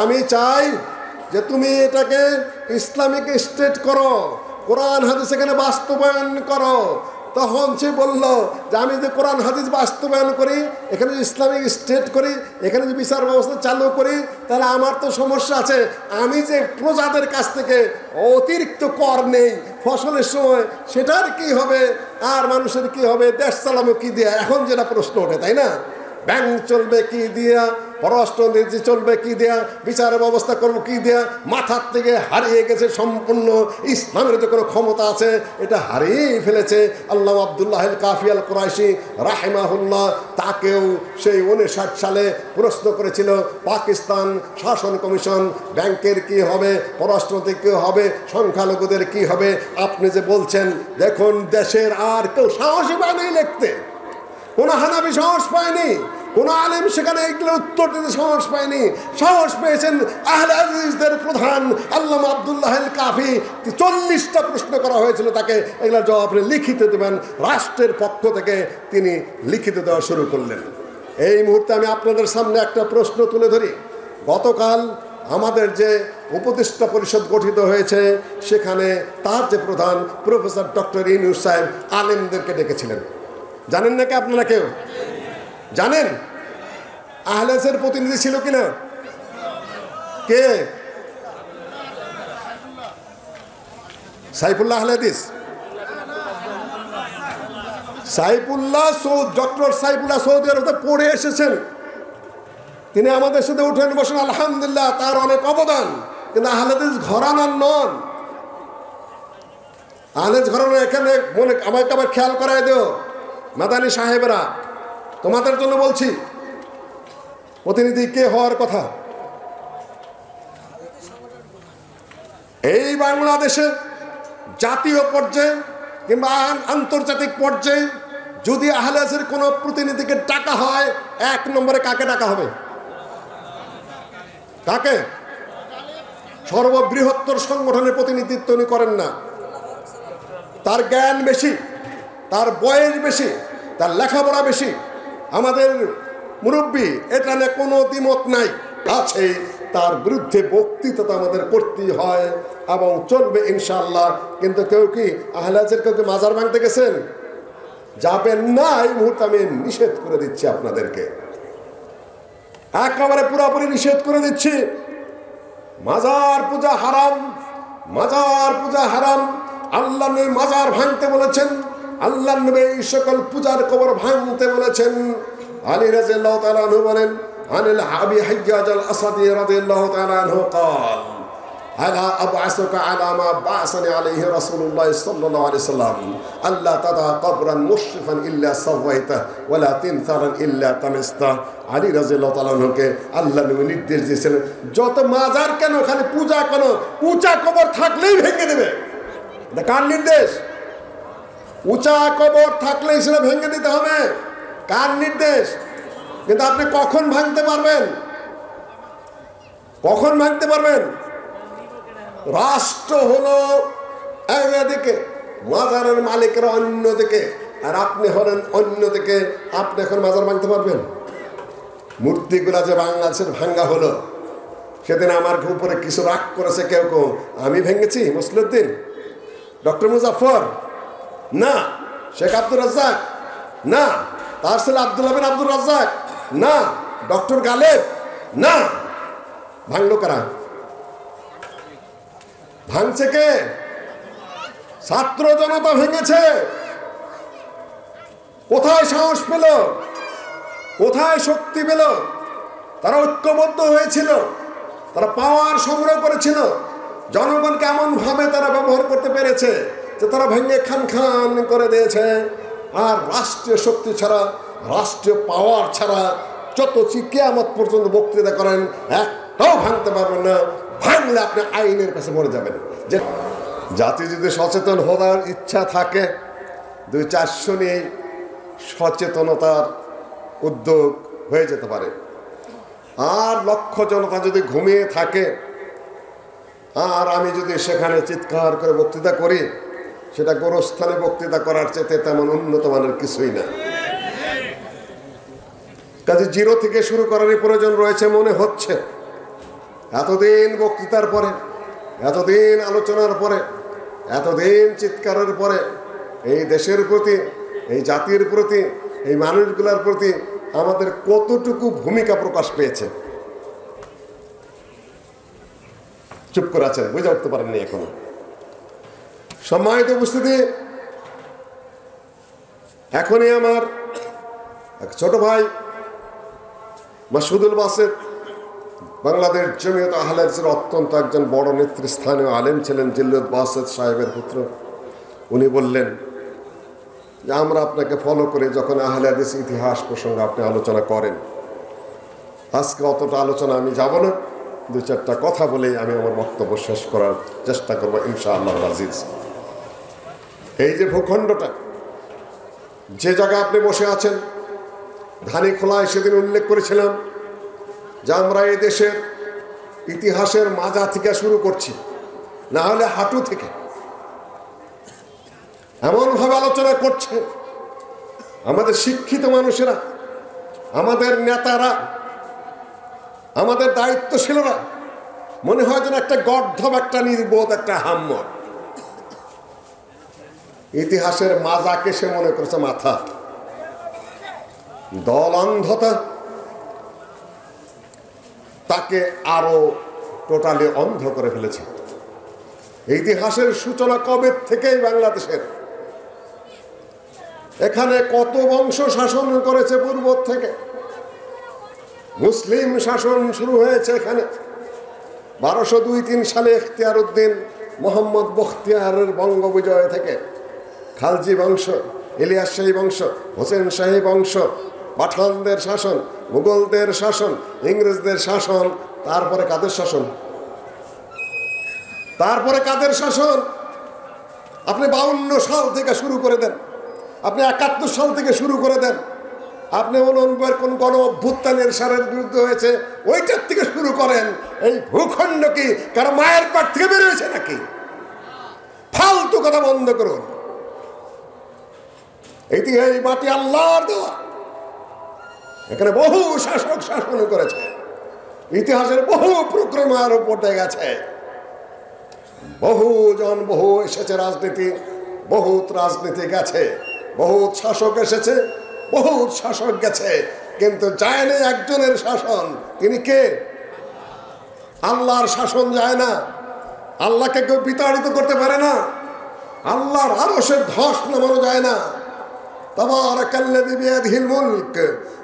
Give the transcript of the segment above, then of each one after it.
আমি চাই যে তুমি এটাকে ইসলামিক স্টেট করো, কোরআন হাদিস এখানে বাস্তবায়ন করো। তখন সে বলল যে আমি যদি কোরআন হাদিস বাস্তবায়ন করি, এখানে যদি ইসলামিক স্টেট করি, এখানে যদি বিচার ব্যবস্থা চালু করি, তাহলে আমার তো সমস্যা আছে। আমি যে প্রজাদের কাছ থেকে অতিরিক্ত কর নেই ফসলের সময়, সেটার কি হবে, আর মানুষের কি হবে, দেশ চালাবো কি দিয়া, এখন যেটা প্রশ্ন ওঠে, তাই না? ব্যাংক চলবে কি দিয়া, পররাষ্ট্রনীতি চলবে কি দেয়া, বিচারের ব্যবস্থা করবো কি দেয়া, মাথার থেকে হারিয়ে গেছে সম্পূর্ণ। ইসলামের যে কোনো ক্ষমতা আছে এটা হারিয়েই ফেলেছে। আল্লাহ আব্দুল্লাহ আল কাফি আল কুরাইশি রাহিমাহুল্লাহ, তাকেও সেই 59 সালে প্রশ্ন করেছিল পাকিস্তান শাসন কমিশন, ব্যাংকের কি হবে, পররাষ্ট্রনীতি কি হবে, সংখ্যালঘুদের কি হবে। আপনি যে বলছেন, দেখুন দেশের আর কেউ সাহসী পায়নি লিখতে, কোনো হানাফি সাহস পায়নি, কোন আলেম সেখানে এগুলো উত্তর দিতে সাহস পায়নি। সাহস পেয়েছেন আহলে হাদিসদের প্রধান আল্লামা আব্দুল্লাহ আল কাফি। 40টা প্রশ্ন করা হয়েছিল তাকে, এগুলোর জবাব আপনি লিখিত দেবেন। রাষ্ট্রের পক্ষ থেকে তিনি লিখিত দেওয়া শুরু করলেন। এই মুহূর্তে আমি আপনাদের সামনে একটা প্রশ্ন তুলে ধরি। গতকাল আমাদের যে উপদেষ্টা পরিষদ গঠিত হয়েছে, সেখানে তার যে প্রধান প্রফেসর ডক্টর ইউনূস সাহেব আলেমদেরকে ডেকেছিলেন। জানেন নাকি আপনারা কেউ জানেন? আহলে হাদিসের প্রতিনিধি ছিল কিনা? কে? সাইফুল্লাহ আহলে হাদিস, সাইফুল্লাহ ডক্টর সাইফুল্লাহ সৌদি আরবে পড়ে এসেছেন। তিনি আমাদের সাথে উঠেন বসেন, আলহামদুলিল্লাহ, তার অনেক অবদান। কিন্তু আহলে হাদিস ঘরানার নন। আহলে হাদিস ঘরানা এখানে মনে আমাকে আবার খেয়াল করায় দিও মাদানী সাহেবরা, তোমাদের জন্য বলছি, প্রতিনিধি কে হওয়ার কথা। এই বাংলাদেশে জাতীয় পর্যায়ে কিংবা আন্তর্জাতিক পর্যায়ে যদি আহলে হাদিসের কোনো প্রতিনিধিকে ডাকা হয়, 1 নম্বরে কাকে ডাকা হবে? কাকে? সর্ববৃহত্তর সংগঠনের প্রতিনিধিত্ব উনি করেন না। তার জ্ঞান বেশি, তার বয়স বেশি, তার লেখাপড়া বেশি। আমাদের মুরব্বী, এটা নিয়ে কোনো দ্বিমত নাই, আছে। তার বিরুদ্ধে বক্তৃতা তো আমাদের করতেই হয় এবং চলবে ইনশাআল্লাহ। কিন্তু কেউ কি আহলে হাদিসের কেউ কি মাজার ভাঙতে গেছেন? যাবেন না। এই মুহূর্তে আমি নিষেধ করে দিচ্ছি আপনাদেরকে, একেবারে পুরোপুরি নিষেধ করে দিচ্ছি। মাজার পূজা হারাম, মাজার পূজা হারাম। আল্লাহ নবী মাজার ভাঙতে বলেছেন, আল্লাহ নবী এই সকল পূজার কবর ভাঙতে বলেছেন। আলী রাদিয়াল্লাহু তাআলা আনহু বলেন, আনিল আবি হাজ্জাজ আল আসাদি রাদিয়াল্লাহু তাআলা আনহু قال আলা আবআসুকা আলা মা বা'সানি আলাইহি রাসূলুল্লাহ সাল্লাল্লাহু আলাইহি সাল্লাম আল্লা তাদা কবরান মুশরিফান ইল্লা সাওয়াইতা ওয়ালা তিনসারান ইল্লা তামিস্তা। আলী রাদিয়াল্লাহু তাআলা আনহুকে আল্লাহ নবী নির্দেশ দিয়েছেন, যত মাজার কেন, খালি পূজা কেন, উঁচা কবর থাকলেই ভেঙে দেবে। এটা কার নির্দেশ? উঁচা কবর থাকলেই সেটা ভেঙে দিতে হবে। কার নির্দেশ? কিন্তু আপনি কখন ভাঙতে পারবেন? কখন ভাঙতে পারবেন? রাষ্ট্র হলো একদিকে, মাজারের মালিকেরা অন্যদিকে, আর আপনি হলেন অন্যদিকে। আপনি এখন মাজার ভাঙতে পারবেন? মূর্তিগুলা যে বাংলাদেশের ভাঙ্গা হলো, সেদিন আমার উপরে কিছু রাগ করেছে কেউ কেউ। আমি ভেঙেছি? মুসলিউদ্দিন, ডক্টর মুজাফর না, শেখ আব্দুর রাজ্জাক না, তার ছেলে আব্দুল্লাহ বিন আব্দুর রাজ্জাক না, ডক্টর গালেব না। ভাঙলো কারা? ভাঙছে কে? ছাত্র জনতা ভেঙেছে। কোথায় সাহস পেল? কোথায় শক্তি পেল? তারা ঐক্যবদ্ধ হয়েছিল, তারা পাওয়ার সংগ্রহ করেছিল। জনগণকে এমনভাবে তারা ব্যবহার করতে পেরেছে যে তারা ভেঙে খান খান করে দিয়েছে। আর রাষ্ট্রীয় শক্তি ছাড়া, রাষ্ট্রীয় পাওয়ার ছাড়া যত কিয়ামত পর্যন্ত বক্তৃতা করেন, একটাও ভাঙতে পারবেন না। ভাঙলে আপনি আইনের কাছে মরে যাবেন। যে জাতি যদি সচেতন হওয়ার ইচ্ছা থাকে, 2-400 নিয়ে সচেতনতার উদ্যোগ হয়ে যেতে পারে। আর লক্ষ জনতা যদি ঘুমিয়ে থাকে, আর আমি যদি সেখানে চিৎকার করে বক্তৃতা করি, সেটা গোরস্থানে বক্তৃতা করার চেয়ে তেমন উন্নত মানের কিছুই না। কাজে জিরো থেকে শুরু করারই প্রয়োজন রয়েছে মনে হচ্ছে। এতদিন বক্তৃতার পরে, এতদিন আলোচনার পরে, এতদিন চিৎকারের পরে এই দেশের প্রতি, এই জাতির প্রতি, এই মানুষগুলোর প্রতি আমাদের কতটুকু ভূমিকা প্রকাশ পেয়েছে? চুপ করে আছেন, বুঝে উঠতে পারেননি এখনো। সম্মানিত উপস্থিতি, এখনই আমার এক ছোট ভাই মাসুদুল বাসেত বাংলাদেশ জমিয়ত আহলে হাদিসের অত্যন্ত একজন বড় নেতৃস্থানীয় আলেম ছিলেন, জিল্লুত বাসেত সাহেবের পুত্র। উনি বললেন যে আমরা আপনাকে ফলো করে যখন আহলে হাদিস ইতিহাস প্রসঙ্গে আপনি আলোচনা করেন, আজকে অতটা আলোচনা আমি যাব না, দু চারটা কথা বলেই আমি আমার বক্তব্য শেষ করার চেষ্টা করবো ইনশাআল্লাহ আজিজ। এই যে ভূখণ্ডটা, যে জায়গায় আপনি বসে আছেন, ধানীখোলায় সেদিন উল্লেখ করেছিলাম যে আমরা এই দেশের ইতিহাসের মাজা থেকে শুরু করছি, না হলে হাঁটু থেকে। এমনভাবে আলোচনা করছে আমাদের শিক্ষিত মানুষেরা, আমাদের নেতারা, আমাদের দায়িত্বশীলরা, মনে হয় যেন একটা গর্ধব, একটা নির্বোধ, একটা হাম্মর। ইতিহাসের মাজাকে সে মনে করেছে মাথা। দল অন্ধতা তাকে আরো টোটালি অন্ধ করে ফেলেছে। ইতিহাসের সূচনা কবে থেকেই বাংলাদেশের, এখানে কত বংশ শাসন করেছে পূর্ব থেকে। মুসলিম শাসন শুরু হয়েছে এখানে 1202-3 সালে ইখতিয়ার উদ্দিন মোহাম্মদ বখতিয়ারের বঙ্গবিজয় থেকে। খালজি বংশ, ইলিয়াস শাহী বংশ, হোসেন শাহী বংশ, পাঠানদের শাসন, মুঘলদের শাসন, ইংরেজদের শাসন, তারপরে কাদের শাসন? তারপরে কাদের শাসন? আপনি 52 সাল থেকে শুরু করে দেন, আপনি 71 সাল থেকে শুরু করে দেন, আপনি অনুনবার কোন গণ অভ্যুত্থানের সারের বিরুদ্ধে হয়েছে ওইটার থেকে শুরু করেন। এই ভূখণ্ড কি কারো মায়ের পেট থেকে বের হয়েছে নাকি? ফালতু কথা বন্ধ করুন। এই মাটি আল্লাহর দেওয়া। এখানে বহু শাসক শাসন করেছে, ইতিহাসের বহু প্রক্রমার উপর গেছে, বহু এসেছে রাজনীতি, বহুত রাজনীতি গেছে, বহুত শাসক এসেছে, বহুত শাসক গেছে, কিন্তু যায়নি একজনের শাসন। তিনি কে? আল্লাহর শাসন যায় না। আল্লাহকে কেউ বিতাড়িত করতে পারে না। আল্লাহর আরশের ধস নামানো যায় না। তাবারাকাল্লাযী বিয়াদিহিল মুলক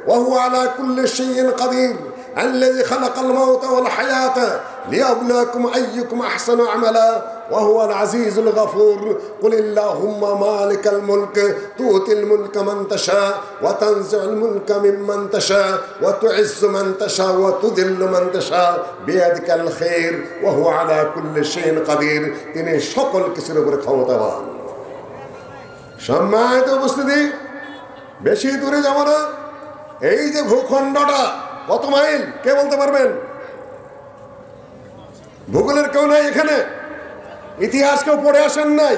ওয়া হুয়া আলা কুল্লি শাইইন কাদির الذي خلق الموت والحياة ليبلوكم أيكم أحسن عملا وهو العزيز الغفور قل اللهم مالك الملك تؤتي الملك من تشاء وتنزع الملك ممن تشاء وتعز من تشاء وتذل من تشاء بيدك الخير وهو على كل شيء قدير তিনি সকল কিছুর উপরে ক্ষমতাবান। সম্মানিত উপস্থিতি, বেশি দূরে যাব না। এই যে ভূখণ্ডটা কত মাইল কে বলতে পারবেন? ভূগোলের কেউ নাই এখানে, ইতিহাস কেউ পড়ে আসেন নাই,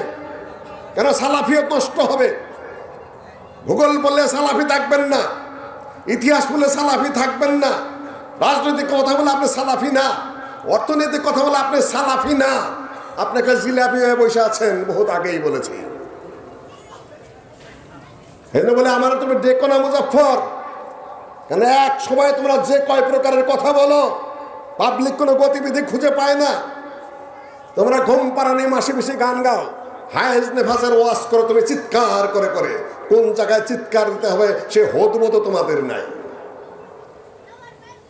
কেন সালাফিয়ত নষ্ট হবে। ভূগোল বললে সালাফি থাকবেন না, ইতিহাস বললে সালাফি থাকবেন না, রাজনৈতিক কথা বলে আপনি সালাফি না, অর্থনৈতিক কথা বলে আপনি সালাফি না, আপনাকে জিলাপি হয়ে বসে আছেন। বহুত আগেই বলেছি। এই বলে আমার তুমি ডেকো না মুজাফফর, কেন এক সময় তোমরা যে কয় প্রকারের কথা বলো, পাবলিক কোনো গতিবিধি খুঁজে পায় না। তোমরা ঘুম পাড়ানি মাসে বেশি গান গাও, হায়েজ নেফাজের ওয়াজ করো তুমি চিৎকার করে করে। কোন জায়গায় চিৎকার দিতে হবে সে হদবোধ তোমাদের নাই।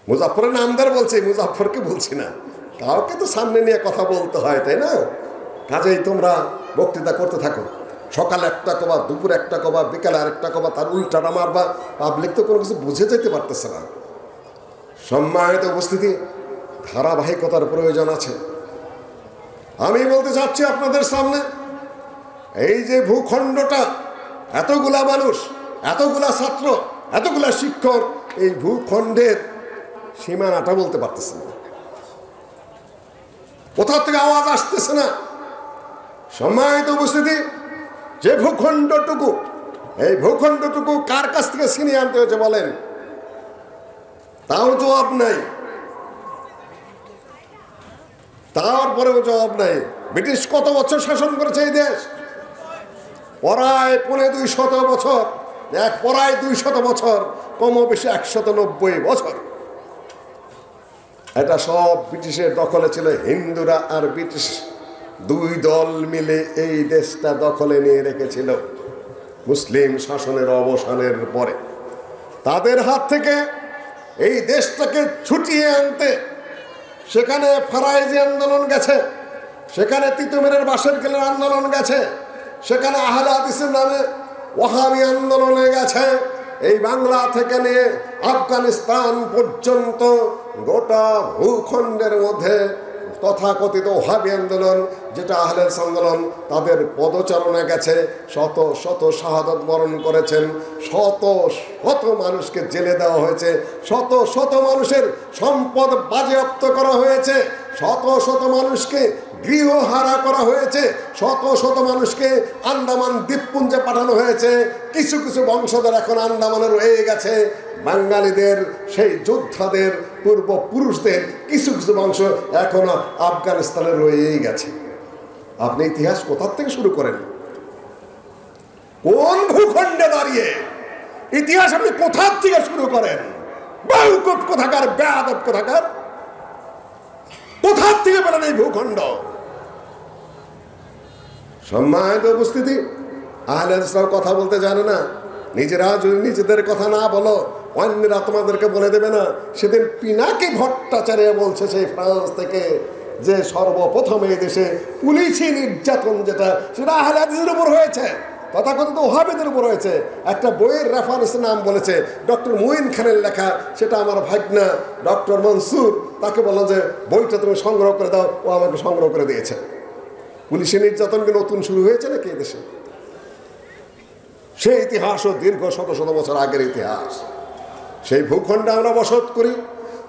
মুজাফফরের নামদার বলছি, মুজাফফরকে বলছি না। কাউকে তো সামনে নিয়ে কথা বলতে হয়, তাই না? কাজেই তোমরা বক্তৃতা করতে থাকো, সকালে একটা কবা, দুপুর একটা কবা, বিকালে আরেকটা কবা, তার উল্টাটা মারবা। পাবলিক তো কোনো কিছু বুঝে যেতে পারতেছে না। সম্মানিত উপস্থিতি, ধারাবাহিকতার প্রয়োজন আছে। আমি বলতে চাচ্ছি আপনাদের সামনে, এই যে ভূখণ্ডটা, এতগুলা মানুষ, এতগুলা ছাত্র, এতগুলা শিক্ষক, এই ভূখণ্ডের সীমানাটা বলতে পারতেছে না, কোথাও থেকে আওয়াজ আসতেছে না। সম্মানিত উপস্থিতি, যে ভূখণ্ডটুকু, এই ভূখণ্ডটুকু কার কাছ থেকে ছিনিয়ে আনতে হয়েছে বলেন? তাও জবাব নাই। তারপরেও জবাব নাই। ব্রিটিশ কত বছর শাসন করেছে এই দেশ? প্রায় 250 বছর, প্রায় 200 বছর, কম বেশি 190 বছর। এটা সব ব্রিটিশের দখলে ছিল। হিন্দুরা আর ব্রিটিশ দুই দল মিলে এই দেশটা দখলে নিয়ে রেখেছিল। মুসলিম শাসনের অবসানের পরে তাদের হাত থেকে এই দেশটাকে ছুটিয়ে আনতে সেখানে ফারাইজি আন্দোলন গেছে, সেখানে তিতুমিরের বাঁশের কেলের আন্দোলন গেছে, সেখানে আহলে হাদিসের নামে ওয়াহাবি আন্দোলনে গেছে। এই বাংলা থেকে নিয়ে আফগানিস্তান পর্যন্ত গোটা ভূখণ্ডের মধ্যে তথাকথিত ওয়াহাবি আন্দোলন, যেটা আহলে হাদিস আন্দোলন, তাদের পদচারণে গেছে। শত শত শাহাদাত বরণ করেছেন, শত শত মানুষকে জেলে দেওয়া হয়েছে, শত শত মানুষের সম্পদ বাজেয়াপ্ত করা হয়েছে, শত শত মানুষকে গৃহহারা করা হয়েছে, শত শত মানুষকে আন্দামান দ্বীপপুঞ্জে পাঠানো হয়েছে। কিছু কিছু বংশধর এখন আন্দামানে রয়ে গেছে। বাঙালিদের সেই যোদ্ধাদের পূর্বপুরুষদের কিছু কিছু বংশ এখনো আফগানিস্তানে রয়েই গেছে। আপনি ইতিহাস কোথার থেকে শুরু করেন? কোন ভূখণ্ডে দাঁড়িয়ে ইতিহাস আপনি কোথার থেকে শুরু করেন? বেয়াকুফ কোথাকার, বেয়াদব কোথাকার, কোথার থেকে পেলেন এই ভূখণ্ড? সম্মানিত উপস্থিতি, আহলে হাদিসরাও কথা বলতে জানে না। নিজেরা যদি নিজেদের কথা না বলো, অন্যরা তোমাদেরকে বলে দেবে না। সেদিন পিনাকি ভট্টাচার্য বলছে সেই ফ্রান্স থেকে যে সর্বপ্রথম এই দেশে পুলিশি নির্যাতন যেটা, সেটা আহলে হাদিসের উপর হয়েছে, তথাকথিত ওহাবিদের উপর হয়েছে। একটা বইয়ের রেফারেন্স নাম বলেছে ডক্টর মুইন খানের লেখা, সেটা আমার ভাগনা ডক্টর মনসুর, তাকে বললাম যে বইটা তুমি সংগ্রহ করে দাও, ও আমাকে সংগ্রহ করে দিয়েছে। পুলিশি নির্যাতন কি নতুন শুরু হয়েছে নাকি এদেশে? সেই ইতিহাসও দীর্ঘ শত শত বছর আগের ইতিহাস। সেই ভূখণ্ডে আমরা বসত করি।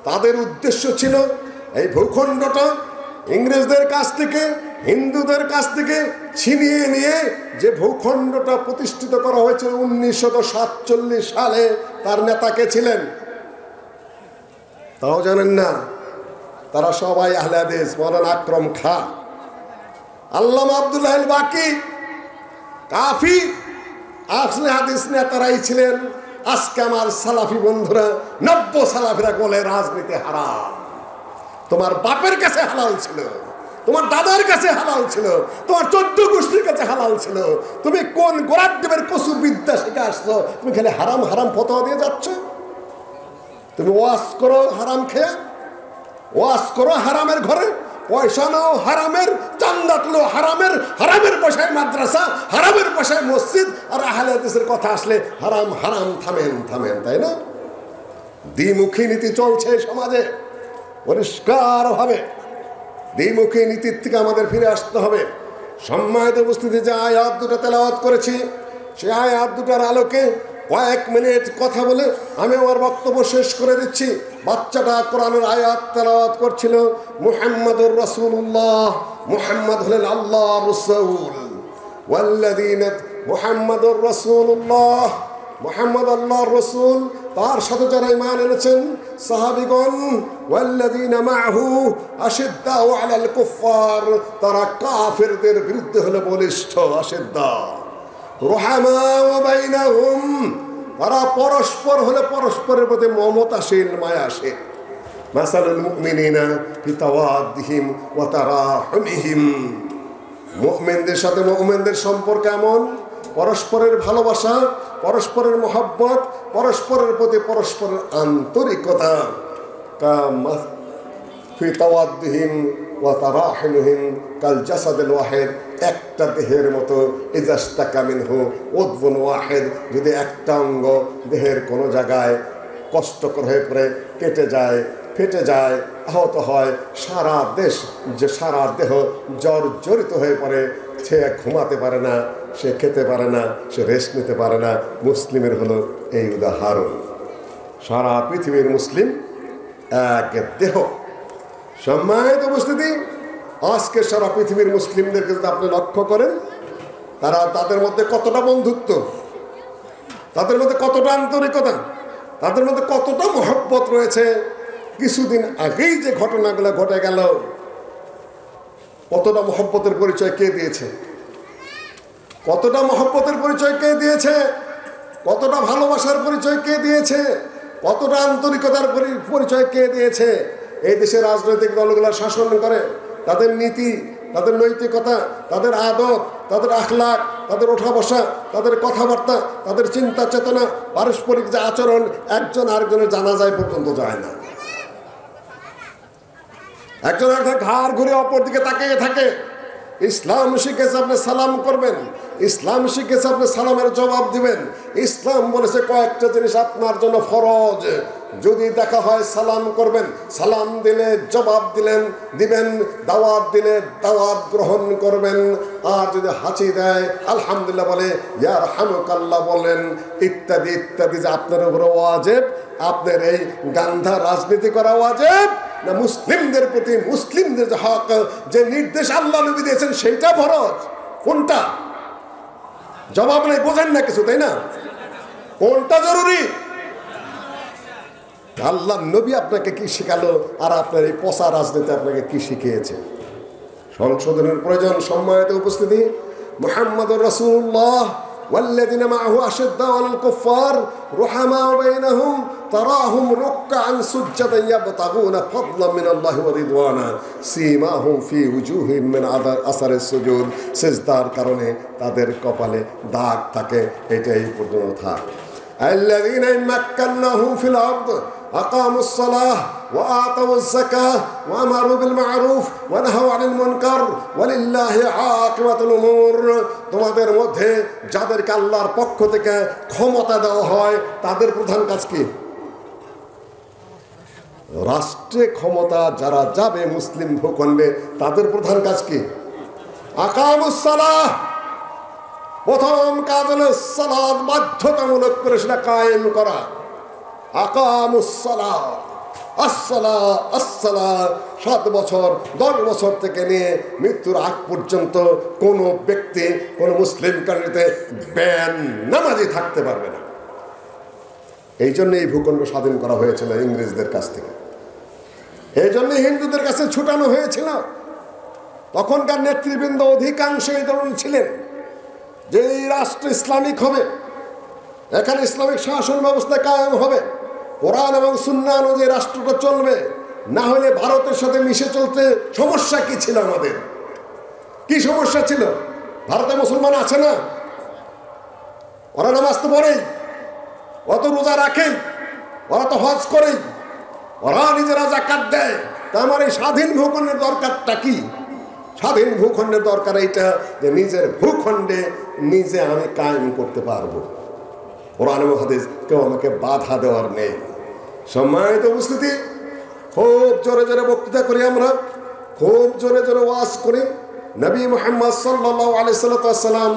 তাদের উদ্দেশ্য ছিল এই ভূখণ্ডটা ইংরেজদের কাছ থেকে, হিন্দুদের কাছ থেকে ছিনিয়ে নিয়ে যে ভূখণ্ডটা প্রতিষ্ঠিত করা হয়েছে 1947 সালে, তার নেতাকে ছিলেন তাও জানেন না। তারা সবাই আহলে হাদিস। মাওলানা আকরম খাঁ, আল্লামা আব্দুল্লাহ আল বাকি, কাফি আহলে হাদিস নেতারাই ছিলেন। আজকে আমার সালাফি বন্ধুরা, নব্য সালাফিরা বলে রাজনীতি হারাম। তোমার বাপের কাছে হালাল ছিল, তোমার দাদার কাছে হালাল ছিল, তোমার 14 গোষ্ঠীর কাছে হালাল ছিল। তুমি কোন গোরাদেবের কসু বিদ্যা শিখে আসছো? তুমি খালি হারাম হারাম ফতোয়া দিয়ে যাচ্ছ। তুমি ওয়াজ করো হারাম খেয়ে, ওয়াজ করো হারামের ঘরে, পয়সা নাও হারামের, চান্দা তুলো হারামের, হারামের পয়সায় মাদ্রাসা, হারামের পয়সায় মসজিদ, আর আহলে হাদিসের কথা আসলে হারাম হারাম। থামেন থামেন, তাই না? দ্বিমুখী নীতি চলছে সমাজে পরিষ্কার ভাবে। দ্বিমুখী নীতির থেকে আমাদের ফিরে আসতে হবে। সম্মানিত উপস্থিতি, যে আয়াত দুটো তেলাওয়াত করেছি, সেই আয়াত দুটার আলোকে কয়েক মিনিট কথা বলে আমি আমার বক্তব্য শেষ করে দিচ্ছি। বাচ্চাটা কোরআনের আয়াত তেলাওয়াত করছিল, মুহাম্মাদুর রাসূলুল্লাহ, মুহাম্মদ হলেন আল্লাহর রাসূল, ওয়াল্লাযীনা, মুহাম্মাদুর রাসূলুল্লাহ, মুহাম্মদ আল্লাহর রাসূল, তার সাথে যারা ঈমান এনেছেন সাহাবীগণ, ওয়াল্লাযীনা মাআহু আশিদ্দাউ আলাল কুফফার, তারা কাফেরদের বিরুদ্ধে হলো বলিষ্ঠ, আশিদ্দা, রুহামাউ বাইনাহুম, তারা পরস্পর হলে পরস্পরের প্রতি মমতাশীল, মায়াশীল। মাসালুল মুমিনিনা ফি তাওয়াদ্দিহিম ওয়া তারাহুমিহিম, মুমিনদের সাথে মুমিনদের সম্পর্ক এমন, পরস্পরের ভালোবাসা, পরস্পরের মহব্বত, পরস্পরের প্রতি পরস্পরের আন্তরিকতা। ফি তাওয়াদ্দিহিম ওয়া তারাহুমিহিম কাল জাসাদিল ওয়াহিদ, একটা দেহের মতো। ইজাস্তাকা মিনহু উদবুন ওয়াহিদ, যদি একটা অঙ্গ দেহের কোনো জায়গায় কষ্টকর হয়ে পড়ে, কেটে যায়, ফেটে যায়, আহত হয়, সারা দেশ, যে সারা দেহ জর্জরিত হয়ে পড়ে, সে ঘুমাতে পারে না, সে খেতে পারে না, সে রেস্ট নিতে পারে না। মুসলিমের হলো এই উদাহরণ। সারা পৃথিবীর মুসলিম এক দেহ। সম্মানিত উপস্থিতি, আজকে সারা পৃথিবীর মুসলিমদেরকে যদি আপনি লক্ষ্য করেন, তারা, তাদের মধ্যে কতটা বন্ধুত্ব, তাদের মধ্যে কতটা আন্তরিকতা, তাদের মধ্যে কতটা মহব্বত রয়েছে। কিছুদিন আগেই যে ঘটনাগুলো ঘটে গেল, কতটা মহব্বতের পরিচয় কে দিয়েছে? কতটা মহব্বতের পরিচয় কে দিয়েছে? কতটা ভালোবাসার পরিচয় কে দিয়েছে? কতটা আন্তরিকতার পরিচয় কে দিয়েছে? এই দেশের রাজনৈতিক দলগুলো শাসন করে, তাদের নীতি, তাদের নৈতিকতা, তাদের আদব, তাদের আখলাক, তাদের ওঠা বসা, তাদের কথাবার্তা, তাদের চিন্তা চেতনা, পারস্পরিক যে আচরণ, একজন আরেকজনের জানা যায় পর্যন্ত যায় না। একজন আরেকজন ঘাড় ঘুরে অপর দিকে তাকিয়ে থাকে। ইসলাম শিখেছে আপনি সালাম করবেন, ইসলাম শিখেছে আপনি সালামের জবাব দিবেন। ইসলাম বলেছে কয়েকটা জিনিস আপনার জন্য ফরজ, যদি দেখা হয় সালাম করবেন, সালাম দিলে জবাব দিবেন, দাওয়াত দিলে দাওয়াত গ্রহণ করবেন, আর যদি হাঁচি দেয় আলহামদুলিল্লাহ বলে ইয়ারহামুকাল্লাহ বলেন, ইত্যাদি ইত্যাদি। যে আপনার উপরে ওয়াজিব, আপনার এই গান্ধা রাজনীতি করা ওয়াজিব না মুসলিমদের প্রতি, মুসলিমদের যে হক, যে নির্দেশ আল্লাহ নবী দিয়েছেন সেইটা ফরজ? কোনটা? জবাব নেই, বোঝেন না কিছু, তাই না? কোনটা জরুরি? আল্লাহ নবী আপনাকে কি শিখালো, আর আপনার এই পচা রাজনীতি আপনাকে কি শিখিয়েছে? সংশোধনের প্রয়োজন। সম্মানিত উপস্থিতি, মুহাম্মদুর রাসূলুল্লাহ والذين معه أشداء على الكفار رحماء بينهم تراهم ركعا سجدا يبتغون فضلا من الله ورضوانا سيماهم في وجوههم من أثر السجود। সিজদার কারণে তাদের কপালে দাগ থাকে, এটাই পর্যন্ত থাক। الذين مكناهم في الأرض أقاموا الصلاة وآتوا الزكاة وأمروا بالمعروف ونهوا عن المنكر ولله عاقبة الأمور। তোমাদের মধ্যে যাদেরকে আল্লাহর পক্ষ থেকে ক্ষমতা দেওয়া হয় তাদের প্রধান কাজ কি? রাষ্ট্রে ক্ষমতা যারা যাবে মুসলিম ভূখণ্ডে, তাদের প্রধান কাজ কি? আকামুস সালাহ। প্রথম কাজ হলো সালাত বাধ্যতামূলক করে সেটা কায়েম করা। আকামুস সালাহ, আসসালাহ আসসালাহ। 7 বছর 10 বছর থেকে নিয়ে মৃত্যুর আগ পর্যন্ত কোনো ব্যক্তি কোনো মুসলিম কান্ট্রিতে ব্যান নামাজি থাকতে পারবে না। এই জন্য এই ভূখণ্ড স্বাধীন করা হয়েছিল ইংরেজদের কাছ থেকে। এই জন্য হিন্দুদের কাছে ছুটানো হয়েছিল। তখনকার নেতৃবৃন্দ অধিকাংশ এই ধরনের ছিলেন যে এই রাষ্ট্র ইসলামিক হবে, এখানে ইসলামিক শাসন ব্যবস্থা কায়েম হবে, কোরআন এবং সুন্নাহ অনুযায়ী রাষ্ট্রটা চলবে। না হলে ভারতের সাথে মিশে চলতে সমস্যা কি ছিল? আমাদের কি সমস্যা ছিল? ভারতে মুসলমান আছে না, ওরা নামাজ তো পড়েই, অত রোজা রাখেই, ওরা তো হজ করেই, ওরা নিজেরা যাকাত দেয়। তা আমার এই স্বাধীন ভূখণ্ডের দরকারটা কি? স্বাধীন ভূখণ্ডের দরকার এইটা যে নিজের ভূখণ্ডে নিজে আমি কায়েম করতে পারবো। কোরআন এবং হাদিস কেউ আমাকে বাধা দেওয়ার নেই। সম্মানিত উপস্থিতি, খুব জোরে জোরে বক্তৃতা করি আমরা, খুব জোরে জোরে ওয়াজ করি। নবী মুহাম্মদ সাল্লাল্লাহু আলাইহি সাল্লাম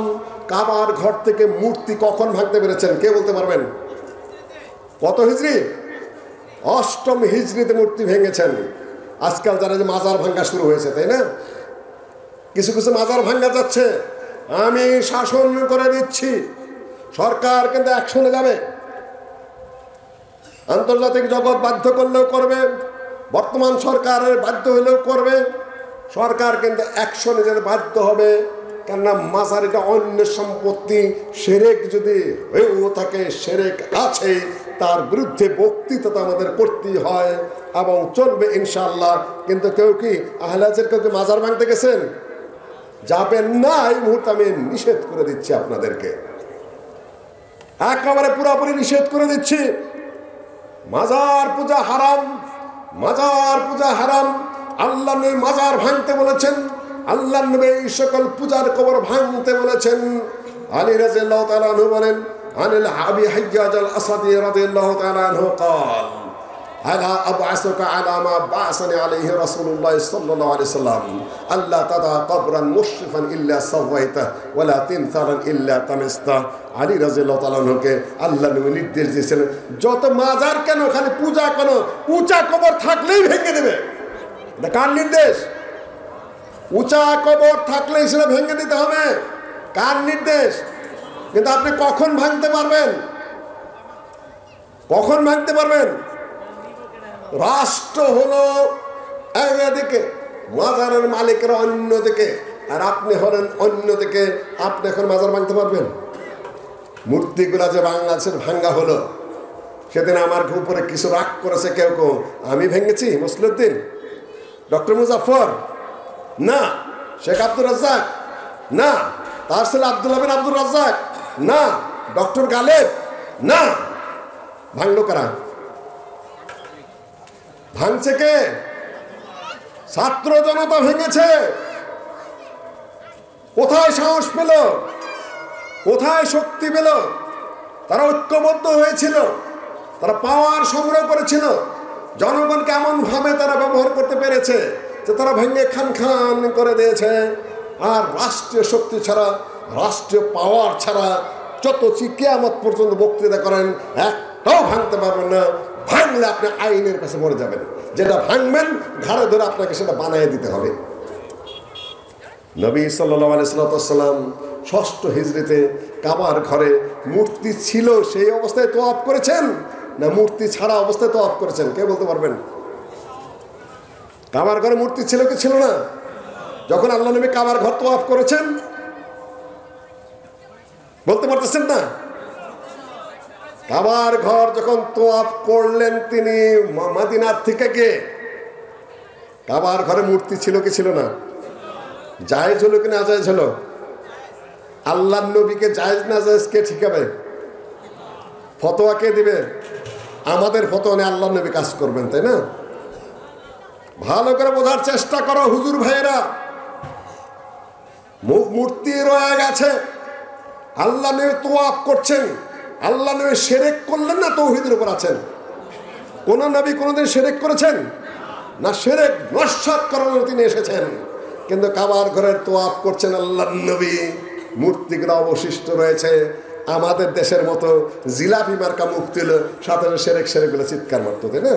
কাবার ঘর থেকে মূর্তি কখন ভাঙতে পেরেছেন? কে বলতে পারবেন? কত হিজরি? 8ম হিজরিতে মূর্তি ভেঙেছেন। আজকাল যারা যে মাজার ভাঙ্গা শুরু হয়েছে, তাই না? কিছু কিছু মাজার ভাঙ্গা যাচ্ছে। আমি শাসন করে দিচ্ছি, সরকার কিন্তু অ্যাকশনে যাবে। আন্তর্জাতিক জগৎ বাধ্য করলেও করবে, বর্তমান সরকারের বাধ্য হলেও করবে। সরকার কিন্তু অ্যাকশনে যেতে বাধ্য হবে, কেননা মাজার এটা অন্য সম্পত্তি। শিরক যদি হয়েও থাকে, শিরক আছে, তার বিরুদ্ধে বক্তৃতা আমাদের করতেই হয় এবং চলবে ইনশাআল্লাহ। কিন্তু কেউ কি আহলে হাদিসের কেউ কি মাজার ভাঙতে গেছেন? যাবেন না। এই মুহূর্তে আমি নিষেধ করে দিচ্ছি আপনাদেরকে, একেবারে পুরোপুরি নিষেধ করে দিচ্ছি। মাজার পূজা হারাম, মাজার পূজা হারাম। আল্লাহ নবী মাজার ভাঙতে বলেছেন, আল্লাহ নবী এই সকল পূজার কবর ভাঙতে বলেছেন। আলী রাদিয়াল্লাহু তাআলা আনহু বলেন, আনিল আবি হাজ্জাজ আল আসাদি রাদিয়াল্লাহু তাআলা আনহু قال আলা আবআসুকা আলা মা বাসানি আলাইহি রাসূলুল্লাহ সাল্লাল্লাহু আলাইহি সাল্লাম আল্লা তাদা কবরান মুশরিফান ইল্লা সাওয়াইতা ওয়ালা তিনসারান ইল্লা তামিস্তা। আলী রাদিয়াল্লাহু তাআলা আনহুকে আল্লাহ নবী নির্দেশ দিয়েছিলেন, যত মাজার কেন, খালি পূজা কেন, উঁচা কবর থাকলেই ভেঙে দেবে। এটা কার নির্দেশ? উঁচা কবর থাকলেই সেটা ভেঙে দিতে হবে। কার নির্দেশ? কিন্তু আপনি কখন ভাঙতে পারবেন? কখন ভাঙতে পারবেন? রাষ্ট্র হলো একদিকে, মাজারের মালিকেরা অন্যদিকে, আর আপনি হলেন অন্যদিকে। আপনি এখন মাজার ভাঙতে পারবেন? মূর্তিগুলা যে বাংলাদেশের ভাঙ্গা হলো, সেদিন আমার উপরে কিছু রাগ করেছে কেউ কেউ, আমি ভেঙেছি মুসলিউদ্দিন, ডক্টর মুজাফর না, শেখ আব্দুর রাজ্জাক না, তার ছেলে আব্দুল্লাহ বিন আব্দুর রাজ্জাক না, ডক্টর গালেব না। ভাঙলো কারা? ভাঙছে কে? ছাত্র জনতা ভেঙেছে। কোথায় সাহস পেল? কোথায় শক্তি পেল? তারা ঐক্যবদ্ধ হয়েছিল, তারা পাওয়ার সংগ্রহ করেছিল। জনগণকে এমন ভাবে তারা ব্যবহার করতে পেরেছে যে তারা ভেঙে খান খান করে দিয়েছে। আর রাষ্ট্রীয় শক্তি ছাড়া, রাষ্ট্রীয় পাওয়ার ছাড়া যত কিয়ামত পর্যন্ত বক্তৃতা করেন, একটাও ভাঙতে পারবেন না। ভাঙলে আপনি আইনের কাছে মরে যাবেন। যেটা ভাঙবেন ঘাড়ে ধরে আপনাকে সেটা বানিয়ে দিতে হবে। নবী সাল্লাল্লাহু আলাইহি সাল্লাম ৬ষ্ঠ হিজরিতে কাবার ঘরে মূর্তি ছিল সেই অবস্থায় তওয়াফ করেছেন, না মূর্তি ছাড়া অবস্থায় তওয়াফ করেছেন? কে বলতে পারবেন? কাবার ঘরে মূর্তি ছিল কি ছিল না যখন আল্লাহ নবী কাবার ঘর তওয়াফ করেছেন? বলতে পারতেছেন না? কাবার ঘর যখন তওয়াফ করলেন তিনি মদিনার থেকে গিয়ে, কাবার ঘরে মূর্তি ছিল কি ছিল না? জায়েজ হলো কি না জায়েজ হলো? আল্লাহর নবীকে জায়েজ না জায়েজ কে ঠিকাবে? ফতোয়া কে দিবে? আমাদের ফতোয়া নিয়ে আল্লাহর নবী কাজ করবেন, তাই না? ভালো করে বোঝার চেষ্টা করো হুজুর ভাইরা। মূর্তি রয়ে গেছে, আল্লাহ নবী তওয়াফ করছেন, আল্লাহ নবী শিরক করলেন না তাওহীদের উপর আছেন? কোন নবী কোনদিন শিরক করেছেন না? শিরক নস্যাৎ করানোর তিনি এসেছেন, কিন্তু কাবার ঘরের তওয়াফ করছেন আল্লাহর নবী। মূর্তিগুলো অবশিষ্ট রয়েছে। আমাদের দেশের মতো জিলাপি মার্কা মুক্তি হলো, সাথে শিরক শিরক বলে চিৎকার মারতো, তাই না?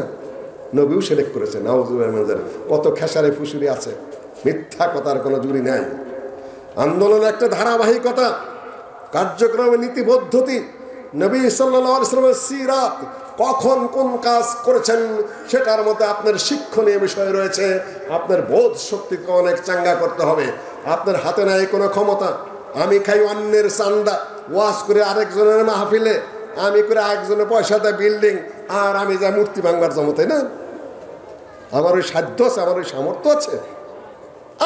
নবীও শিরক করেছে, নাউজুবিল্লাহ। কত খেসারে ফুসুরি আছে, মিথ্যা কথার কোনো জুড়ি নাই। আন্দোলন একটা ধারাবাহিকতা, কার্যক্রমের নীতি পদ্ধতি। নবী সাল্লাল্লাহু আলাইহি ওয়াসাল্লামের সিরাত, কখন কোন কাজ করেছেন সেটার মধ্যে আপনার শিক্ষণীয় বিষয় রয়েছে। আপনার বোধ শক্তিকে অনেক চাঙ্গা করতে হবে। আপনার হাতে নাই কোনো ক্ষমতা। আমি খাই অন্যের চান্দা, ওয়াজ করে আরেকজনের মাহফিলে, আমি করে একজনের পয়সা দেয় বিল্ডিং, আর আমি যা মূর্তি ভাঙবার জমো, তাই না? আমার ওই সাধ্য আছে, আমার ওই সামর্থ্য আছে,